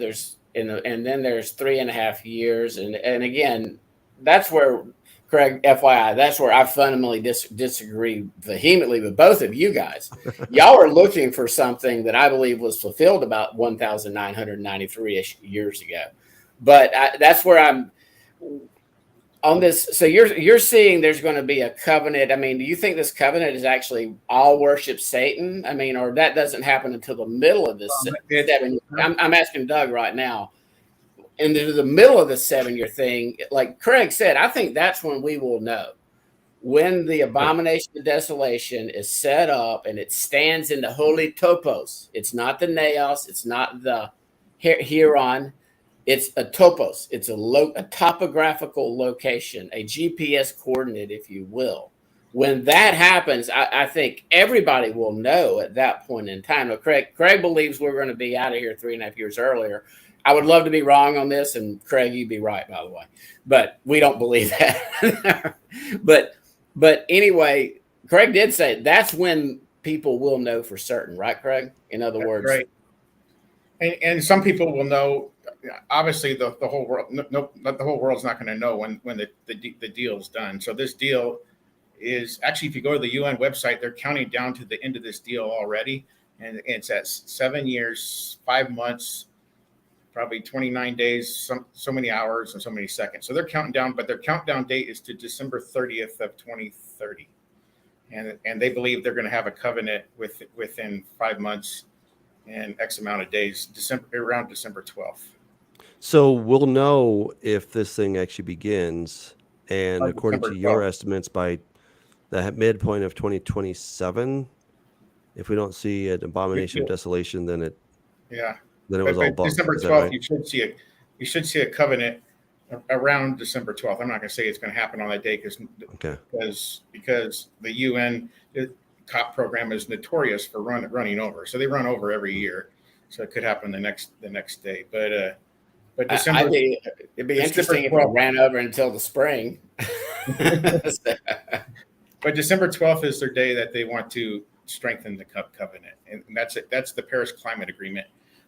and then there's 3.5 years, and again, that's where, Craig, FYI, that's where I fundamentally disagree vehemently with both of you guys. Y'all are looking for something that I believe was fulfilled about 1,993-ish years ago. But that's where on this, so you're seeing there's going to be a covenant. I mean, do you think this covenant is actually all worship Satan? I mean, or that doesn't happen until the middle of this 7 year? I'm asking Doug right now. Into the middle of the 7 year thing, like Craig said, I think that's when we will know. When the abomination of desolation is set up and it stands in the holy topos. It's not the naos, it's not the Huron, it's a topos. It's a topographical location, a GPS coordinate, if you will. When that happens, I think everybody will know at that point in time. Now, Craig believes we're going to be out of here 3.5 years earlier. I would love to be wrong on this, and Craig, you'd be right, by the way. But we don't believe that. But anyway, Craig did say that's when people will know for certain, right, Craig? In other words, right. And some people will know. Obviously, the whole world, the whole world's not going to know when the deal's done. So this deal is actually, if you go to the UN website, they're counting down to the end of this deal already, and it's at 7 years, 5 months. Probably 29 days, so many hours and so many seconds. So they're counting down, but their countdown date is to December 30th of 2030. And they believe they're going to have a covenant within 5 months and X amount of days, around December 12th. So we'll know if this thing actually begins, and By according to December your 12th. estimates, by the midpoint of 2027, if we don't see an abomination of desolation, then it was all bunk. December Is that 12th, right? you should see a covenant around December 12th. I'm not going to say it's going to happen on that day because the UN COP program is notorious for running over. So they run over every year. So it could happen the next day. But December, it'd be interesting if it ran over until the spring. But December 12th is their day that they want to strengthen the covenant, and that's it. That's the Paris Climate Agreement,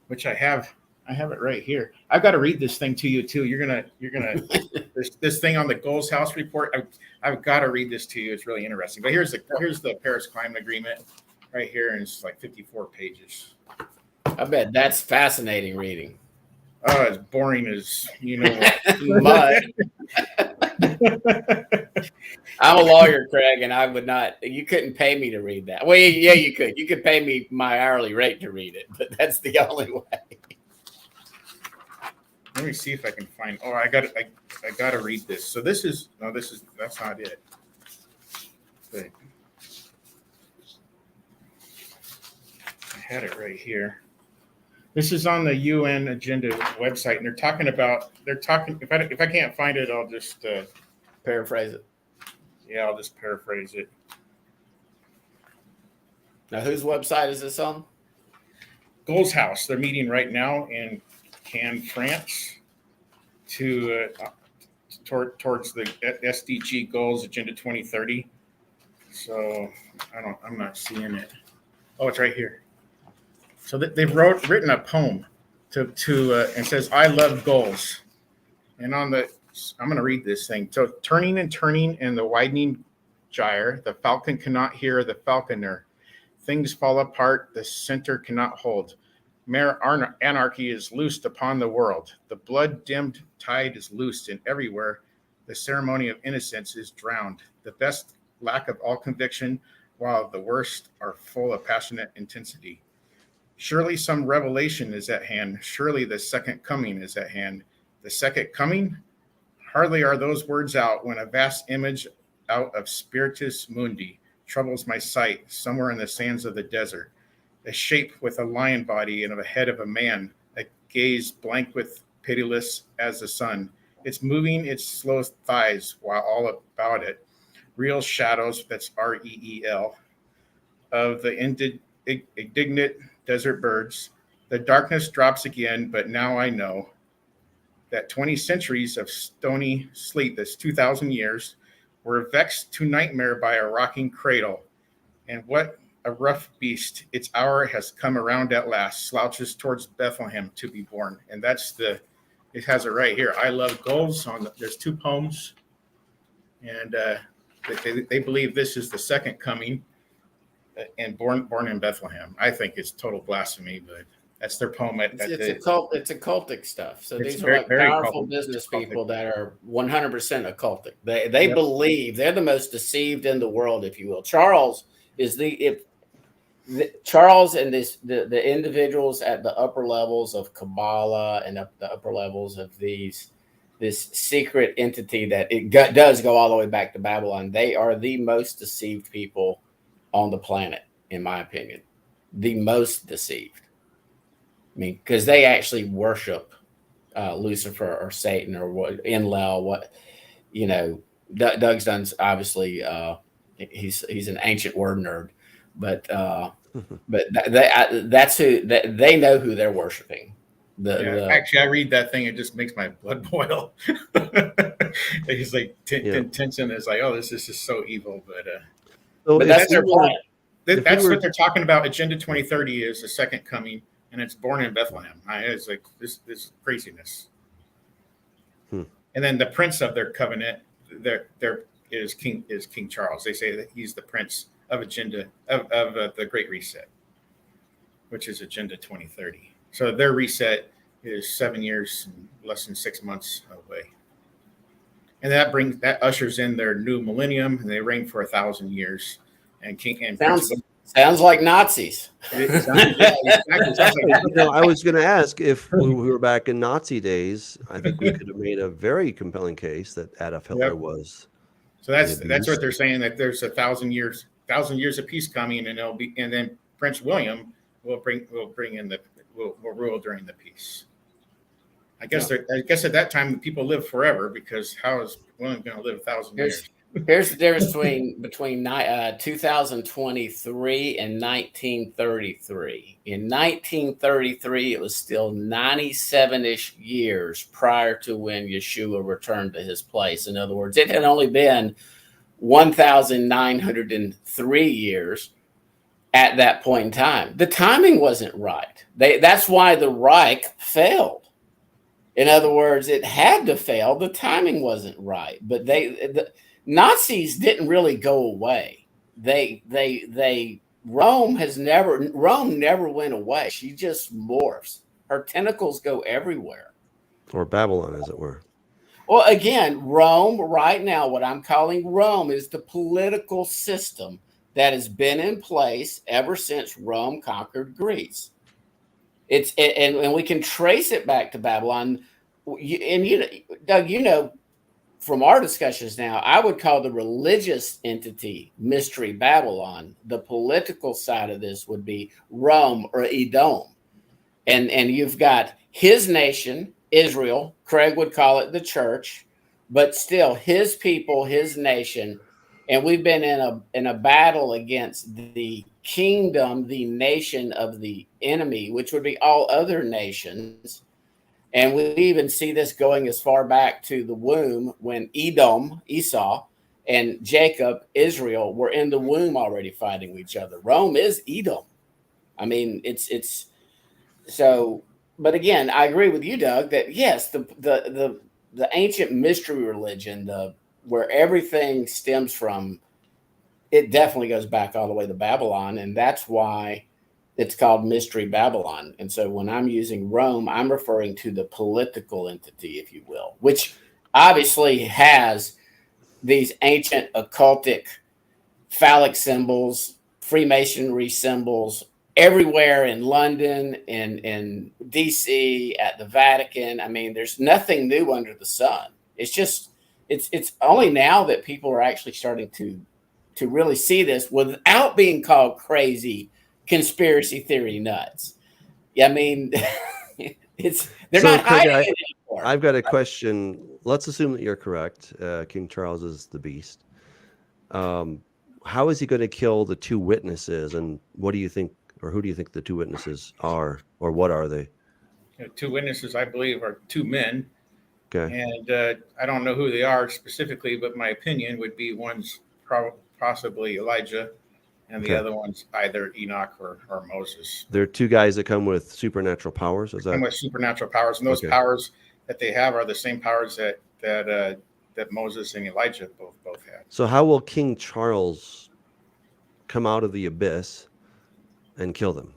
which I have it right here. I've got to read this thing to you too. You're gonna this thing on the Goals House report. I've got to read this to you. It's really interesting. But here's the Paris Climate Agreement right here, and it's like 54 pages. I bet that's fascinating reading. Oh, as boring as Mud. I'm a lawyer, Craig, and I would not. You couldn't pay me to read that. Well, yeah, you could. You could pay me my hourly rate to read it, but that's the only way. Let me see if I can find. Oh, I got to read this. So that's not it. But I had it right here. This is on the UN Agenda website, and they're talking. If I can't find it, I'll just paraphrase it. Yeah, I'll just paraphrase it. Now, whose website is this on? Goals House. They're meeting right now in Cannes, France, to towards the SDG goals, Agenda 2030. So I'm not seeing it. Oh, it's right here. So they've written a poem and says, "I love goals," and I'm going to read this thing. So turning and turning in the widening gyre, the falcon cannot hear the falconer. Things fall apart, the center cannot hold. Mere anarchy is loosed upon the world. The blood-dimmed tide is loosed, and everywhere the ceremony of innocence is drowned. The best lack of all conviction, while the worst are full of passionate intensity. Surely some revelation is at hand. Surely the second coming is at hand. The second coming? Hardly are those words out when a vast image out of Spiritus Mundi troubles my sight somewhere in the sands of the desert. A shape with a lion body and a head of a man, a gaze blank with pitiless as the sun. It's moving its slow thighs while all about it, real shadows, that's REEL, of the indignant desert birds. The darkness drops again, but now I know that 20 centuries of stony sleep, that's 2,000 years, were vexed to nightmare by a rocking cradle. And what a rough beast, its hour has come around at last, slouches towards Bethlehem to be born. And it has it right here. I love goals. There's two poems, and they believe this is the second coming, and born in Bethlehem. I think it's total blasphemy, but That's their poem. It's occultic stuff. So It's these are like very powerful occultic. business It's occultic. people that are 100% occultic. They Yep. believe they're the most deceived in the world, if you will. Charles is Charles and the individuals at the upper levels of Kabbalah and the upper levels of this secret entity that does go all the way back to Babylon. They are the most deceived people on the planet, in my opinion. The most deceived. I mean, because they actually worship Lucifer or Satan or what Enlil. What Doug's done. Obviously, he's an ancient word nerd, but that's who they know who they're worshiping. Actually, I read that thing; it just makes my blood boil. It's like tension is like, oh, this is just so evil. But that's their plan. That's what they're talking about. Agenda 2030 is the second coming. And it's born in Bethlehem. It's like this craziness. And then the prince of their covenant, there is King Charles. They say that he's the prince of the Great Reset, which is Agenda 2030. So their reset is 7 years and less than 6 months away, and that ushers in their new millennium, and they reign for 1,000 years. And Sounds like Nazis. I was going to ask if we were back in Nazi days. I think we could have made a very compelling case that Adolf Hitler was. So that's what they're saying, that there's 1,000 years of peace coming, and then Prince William will rule during the peace. I guess at that time people live forever, because how is William going to live 1,000 years? Here's the difference between 2023 and 1933. In 1933, it was still 97-ish years prior to when Yeshua returned to his place. In other words, it had only been 1,903 years at that point in time. The timing wasn't right. That's why the Reich failed. In other words, it had to fail. The timing wasn't right. But the Nazis didn't really go away. Rome never went away. She just morphs. Her tentacles go everywhere. Or Babylon, as it were. Well, again, Rome right now, what I'm calling Rome, is the political system that has been in place ever since Rome conquered Greece. And we can trace it back to Babylon. Doug, from our discussions now, I would call the religious entity Mystery Babylon. The political side of this would be Rome or Edom. And you've got his nation, Israel. Craig would call it the church, but still his people, his nation. And we've been in a battle against the kingdom, the nation of the enemy, which would be all other nations. And we even see this going as far back to the womb, when Edom, Esau, and Jacob, Israel, were in the womb already fighting each other. Rome is Edom. I mean, it's so. But again, I agree with you, Doug, that yes, the ancient mystery religion, where everything stems from, it definitely goes back all the way to Babylon, and that's why it's called Mystery Babylon. And so when I'm using Rome, I'm referring to the political entity, if you will, which obviously has these ancient occultic phallic symbols, Freemasonry symbols everywhere in London, in DC, at the Vatican. I mean, there's nothing new under the sun. It's just, it's only now that people are actually starting to really see this without being called crazy conspiracy theory nuts. I mean, they're not hiding it anymore. I've got a question. Let's assume that you're correct. King Charles is the beast. How is he going to kill the two witnesses? And what do you think, or who do you think the two witnesses are, or what are they? Two witnesses, I believe, are two men. Okay. And I don't know who they are specifically, but my opinion would be one's possibly Elijah, and the other one's either Enoch or Moses. They're two guys that come with supernatural powers. Come with supernatural powers, and those powers that they have are the same powers that Moses and Elijah both had. So how will King Charles come out of the abyss and kill them?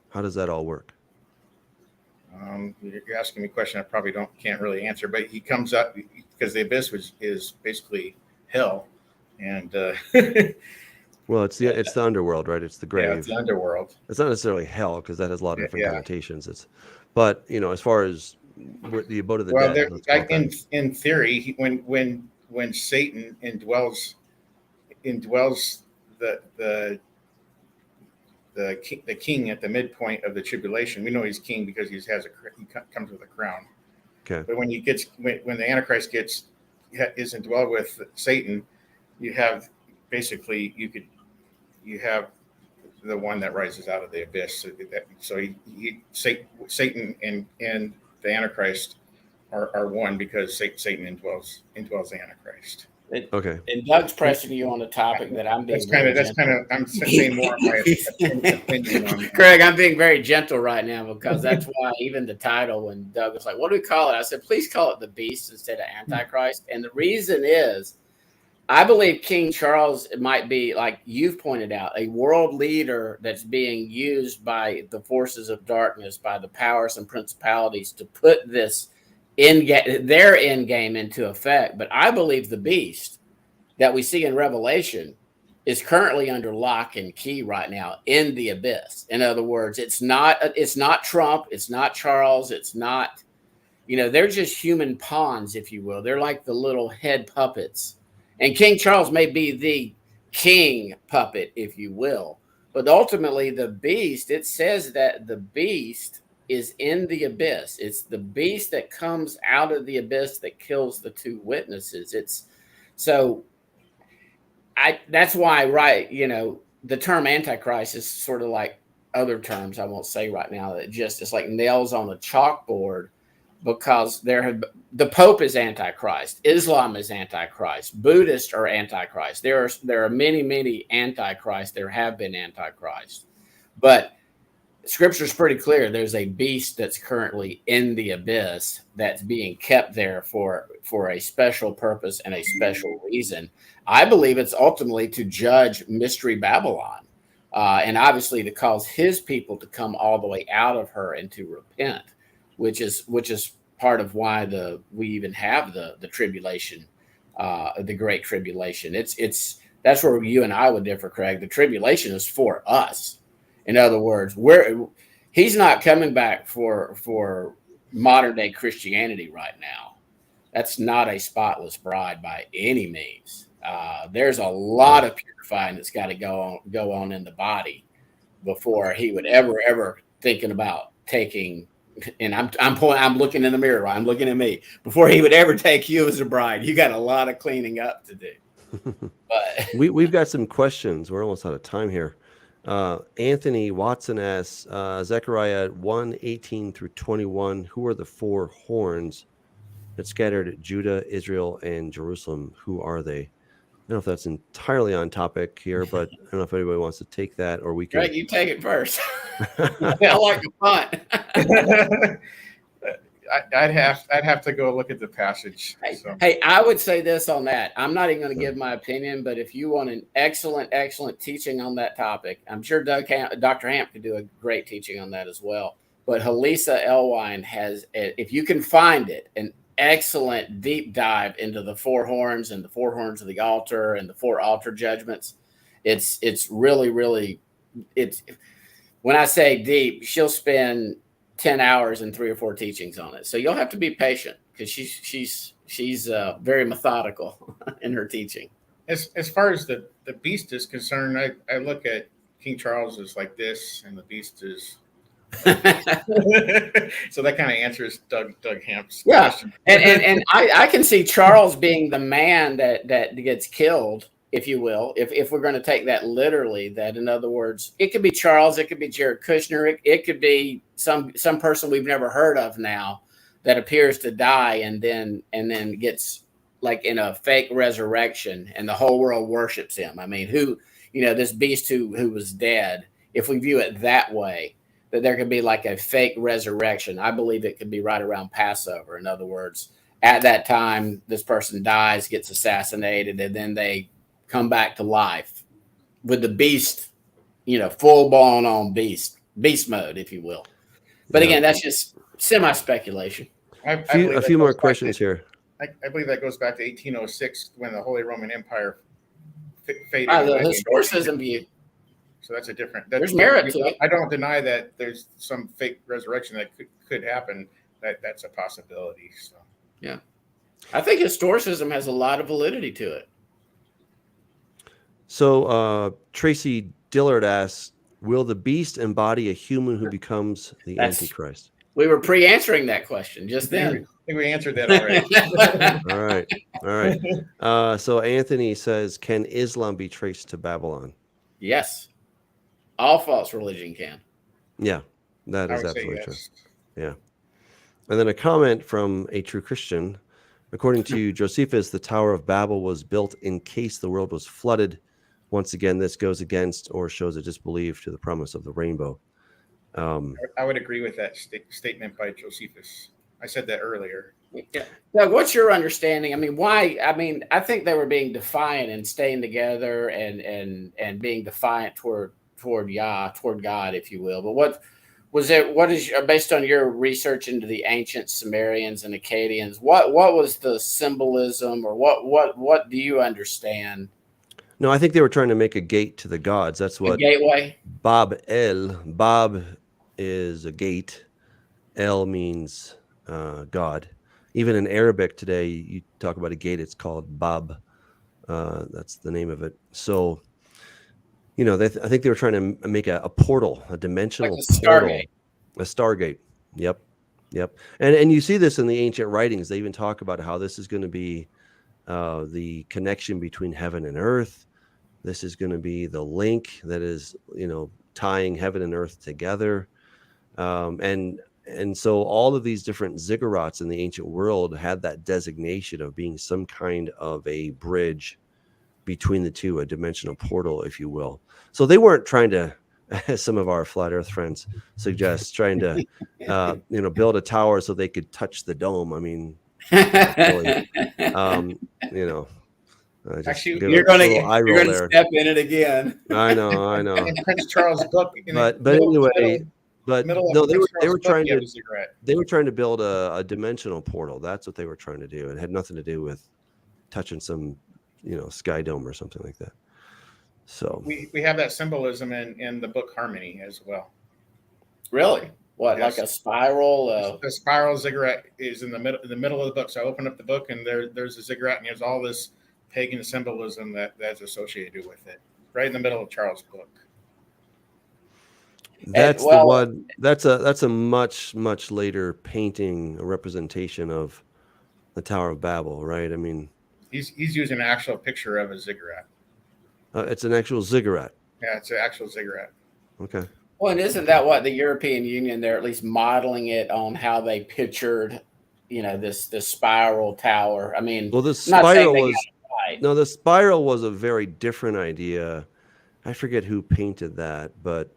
How does that all work? You're asking me a question I probably can't really answer, but he comes up because the abyss is basically hell, and Well, it's the underworld, right? It's the grave. yeah, it's the underworld. It's not necessarily hell because that has a lot of different connotations. But as far as the abode of the dead, in theory, when Satan indwells the king at the midpoint of the tribulation, we know he's king because he comes with a crown. Okay. But when the Antichrist is indwelled with Satan, you have basically you have the one that rises out of the abyss. So Satan and the Antichrist are one because Satan indwells the Antichrist. Okay. And Doug's pressing you on a topic that I'm being I'm saying more of my opinion on that. Craig, I'm being very gentle right now because that's why even the title, when Doug was like, what do we call it? I said, please call it the beast instead of Antichrist. And the reason is, I believe King Charles might be, like you've pointed out, a world leader that's being used by the forces of darkness, by the powers and principalities to put this their end game into effect. But I believe the beast that we see in Revelation is currently under lock and key right now in the abyss. In other words, it's not Trump, it's not Charles, it's not, they're just human pawns, if you will. They're like the little head puppets. And King Charles may be the king puppet, if you will. But ultimately, the beast, it says that the beast is in the abyss. It's the beast that comes out of the abyss that kills the two witnesses. That's why, right, the term Antichrist is sort of like other terms I won't say right now, that it's like nails on a chalkboard, because the Pope is Antichrist, Islam is Antichrist, Buddhists are Antichrist. There are many, many Antichrists. There have been Antichrists, but Scripture is pretty clear. There's a beast that's currently in the abyss that's being kept there for a special purpose and a special reason. I believe it's ultimately to judge Mystery Babylon, and obviously to cause his people to come all the way out of her and to repent, which is part of why we even have the tribulation, the Great Tribulation. That's where you and I would differ, Craig. The tribulation is for us. In other words, he's not coming back for modern day Christianity right now. That's not a spotless bride by any means. There's a lot of purifying that's got to go on in the body before he would ever thinking about taking. And I'm looking in the mirror. I'm looking at me. Before he would ever take you as a bride, you got a lot of cleaning up to do. But we've got some questions. We're almost out of time here. Anthony Watson asks, Zechariah 1:18-21, who are the four horns that scattered Judah, Israel, and Jerusalem? Who are they? I don't know if that's entirely on topic here, but I don't know if anybody wants to take that, or we can. Greg, you take it first. I like the punt. I'd have to go look at the passage. Hey, I would say this on that. I'm not even going to give my opinion, but if you want an excellent teaching on that topic, I'm sure Dr. Hamp could do a great teaching on that as well. But Halisa Elwine has, if you can find it, an excellent deep dive into the four horns and the four horns of the altar and the four altar judgments. It's really, really, when I say deep, she'll spend 10 hours and 3 or 4 teachings on it. So you'll have to be patient because she's very methodical in her teaching. As far as the beast is concerned, I look at King Charles as like this, and the beast is. So that kind of answers Doug Hamp's question. and I can see Charles being the man that gets killed, if you will, if we're going to take that literally. That, in other words, it could be Charles, it could be Jared Kushner, it could be some person we've never heard of now that appears to die and then gets like in a fake resurrection, and the whole world worships him. I mean, this beast who was dead, if we view it that way, that there could be like a fake resurrection. I believe it could be right around Passover. In other words, at that time, this person dies, gets assassinated, and then they come back to life with the beast, full blown on beast mode, if you will. But again, that's just Semi speculation. A few more questions here. I believe that goes back to 1806 when the Holy Roman Empire faded The away. historicism view. So that's a different. There's merit to it. I don't deny that there's some fake resurrection that could happen. That's a possibility. So yeah, I think historicism has a lot of validity to it. So Tracy Dillard asks, will the beast embody a human who becomes the Antichrist? We were pre-answering that question just then. I think we answered that already. All right. So Anthony says, can Islam be traced to Babylon? Yes. All false religion can. Yeah, that is absolutely true. Yeah. And then a comment from a true Christian. According to Josephus, the Tower of Babel was built in case the world was flooded. Once again, this goes against or shows a disbelief to the promise of the rainbow. I would agree with that statement by Josephus. I said that earlier. Yeah. Doug, what's your understanding? I mean, why? I mean, I think they were being defiant and staying together and being defiant toward God, if you will. But what was it? What is based on your research into the ancient Sumerians and Akkadians? What was the symbolism, or what do you understand? No, I think they were trying to make a gate to the gods. That's what a gateway. Bab is a gate. El means God. Even in Arabic today, you talk about a gate, it's called Bab. That's the name of it. So, you know, I think they were trying to make a portal, a dimensional like a portal. Stargate. A Stargate. Yep. And you see this in the ancient writings. They even talk about how this is going to be the connection between heaven and earth. This is going to be the link that is, you know, tying heaven and earth together. And so all of these different ziggurats in the ancient world had that designation of being some kind of a bridge between the two, a dimensional portal, if you will. So they weren't trying to, as some of our flat earth friends suggest, trying to, build a tower so they could touch the dome. I mean, actually, actually, you're going to step in it again. I know. In Prince Charles' book, but anyway. But no, they were trying to build a dimensional portal. That's what they were trying to do. It had nothing to do with touching some, sky dome or something like that. So we have that symbolism in the book Harmony as well. Really? What, yes. Like a spiral? The spiral ziggurat is in the middle of the book. So I open up the book and there's a ziggurat and there's all this pagan symbolism that's associated with it, right in the middle of Charles' book. That's the one. That's a much later painting, a representation of the Tower of Babel, right? I mean, he's using an actual picture of a ziggurat. It's an actual ziggurat. Yeah, it's an actual ziggurat. Okay. Well, and isn't that what the European Union, they're at least modeling it on how they pictured, this spiral tower? I mean, well, the spiral was a very different idea. I forget who painted that, but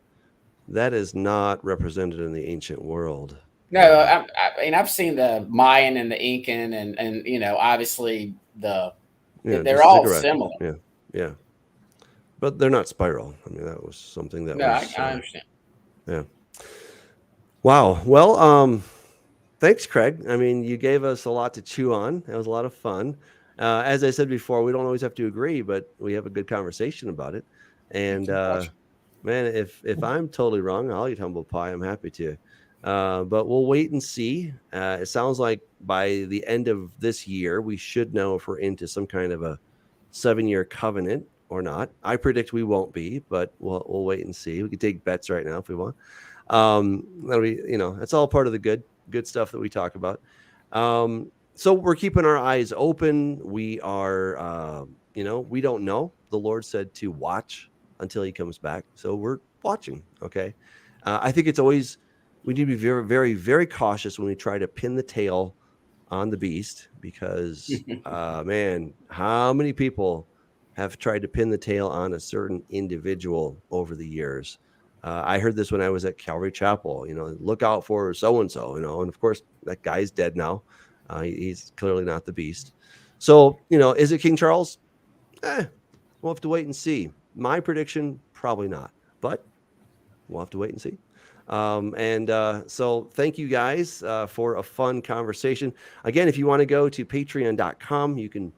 that is not represented in the ancient world. No, I mean, I've seen the Mayan and the Incan, and obviously they're all similar. Yeah, but they're not spiral. I mean, that was something that was. I understand. Yeah. Wow. Well, thanks, Craig. I mean, you gave us a lot to chew on. It was a lot of fun. As I said before, we don't always have to agree, but we have a good conversation about it. And man, if I'm totally wrong, I'll eat humble pie. I'm happy to. But we'll wait and see. It sounds like by the end of this year, we should know if we're into some kind of a 7-year covenant or not. I predict we won't be, but we'll wait and see. We can take bets right now if we want. That'll be, it's all part of the good stuff that we talk about. So we're keeping our eyes open. We are, we don't know. The Lord said to watch until he comes back. So we're watching. Okay. I think it's always, we need to be very, very, very cautious when we try to pin the tail on the beast, because, man, how many people have tried to pin the tail on a certain individual over the years? I heard this when I was at Calvary Chapel, look out for so-and-so, and of course that guy's dead now. He's clearly not the beast. So, is it King Charles? We'll have to wait and see. My prediction, probably not, but we'll have to wait and see. So thank you guys for a fun conversation. Again, if you want to go to patreon.com, you can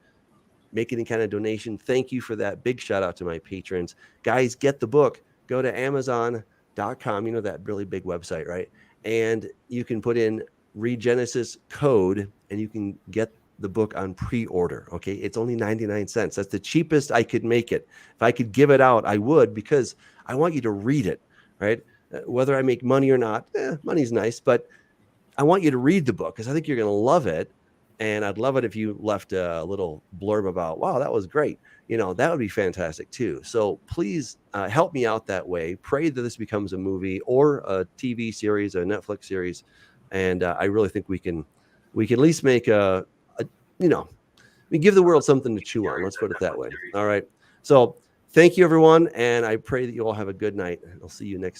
make any kind of donation. Thank you for that. Big shout out to my patrons. Guys, get the book. Go to amazon.com. You know, that really big website, right? And you can put in Regenesis code and you can get the book on pre-order. Okay. It's only 99 cents. That's the cheapest I could make it. If I could give it out, I would, because I want you to read it, right? Whether I make money or not, money's nice, but I want you to read the book because I think you're going to love it. And I'd love it if you left a little blurb about, wow, that was great. You know, that would be fantastic too. So please help me out that way. Pray that this becomes a movie or a TV series, a Netflix series. And I really think we can at least make we give the world something to chew on. Let's put it that way. All right. So thank you, everyone. And I pray that you all have a good night. I'll see you next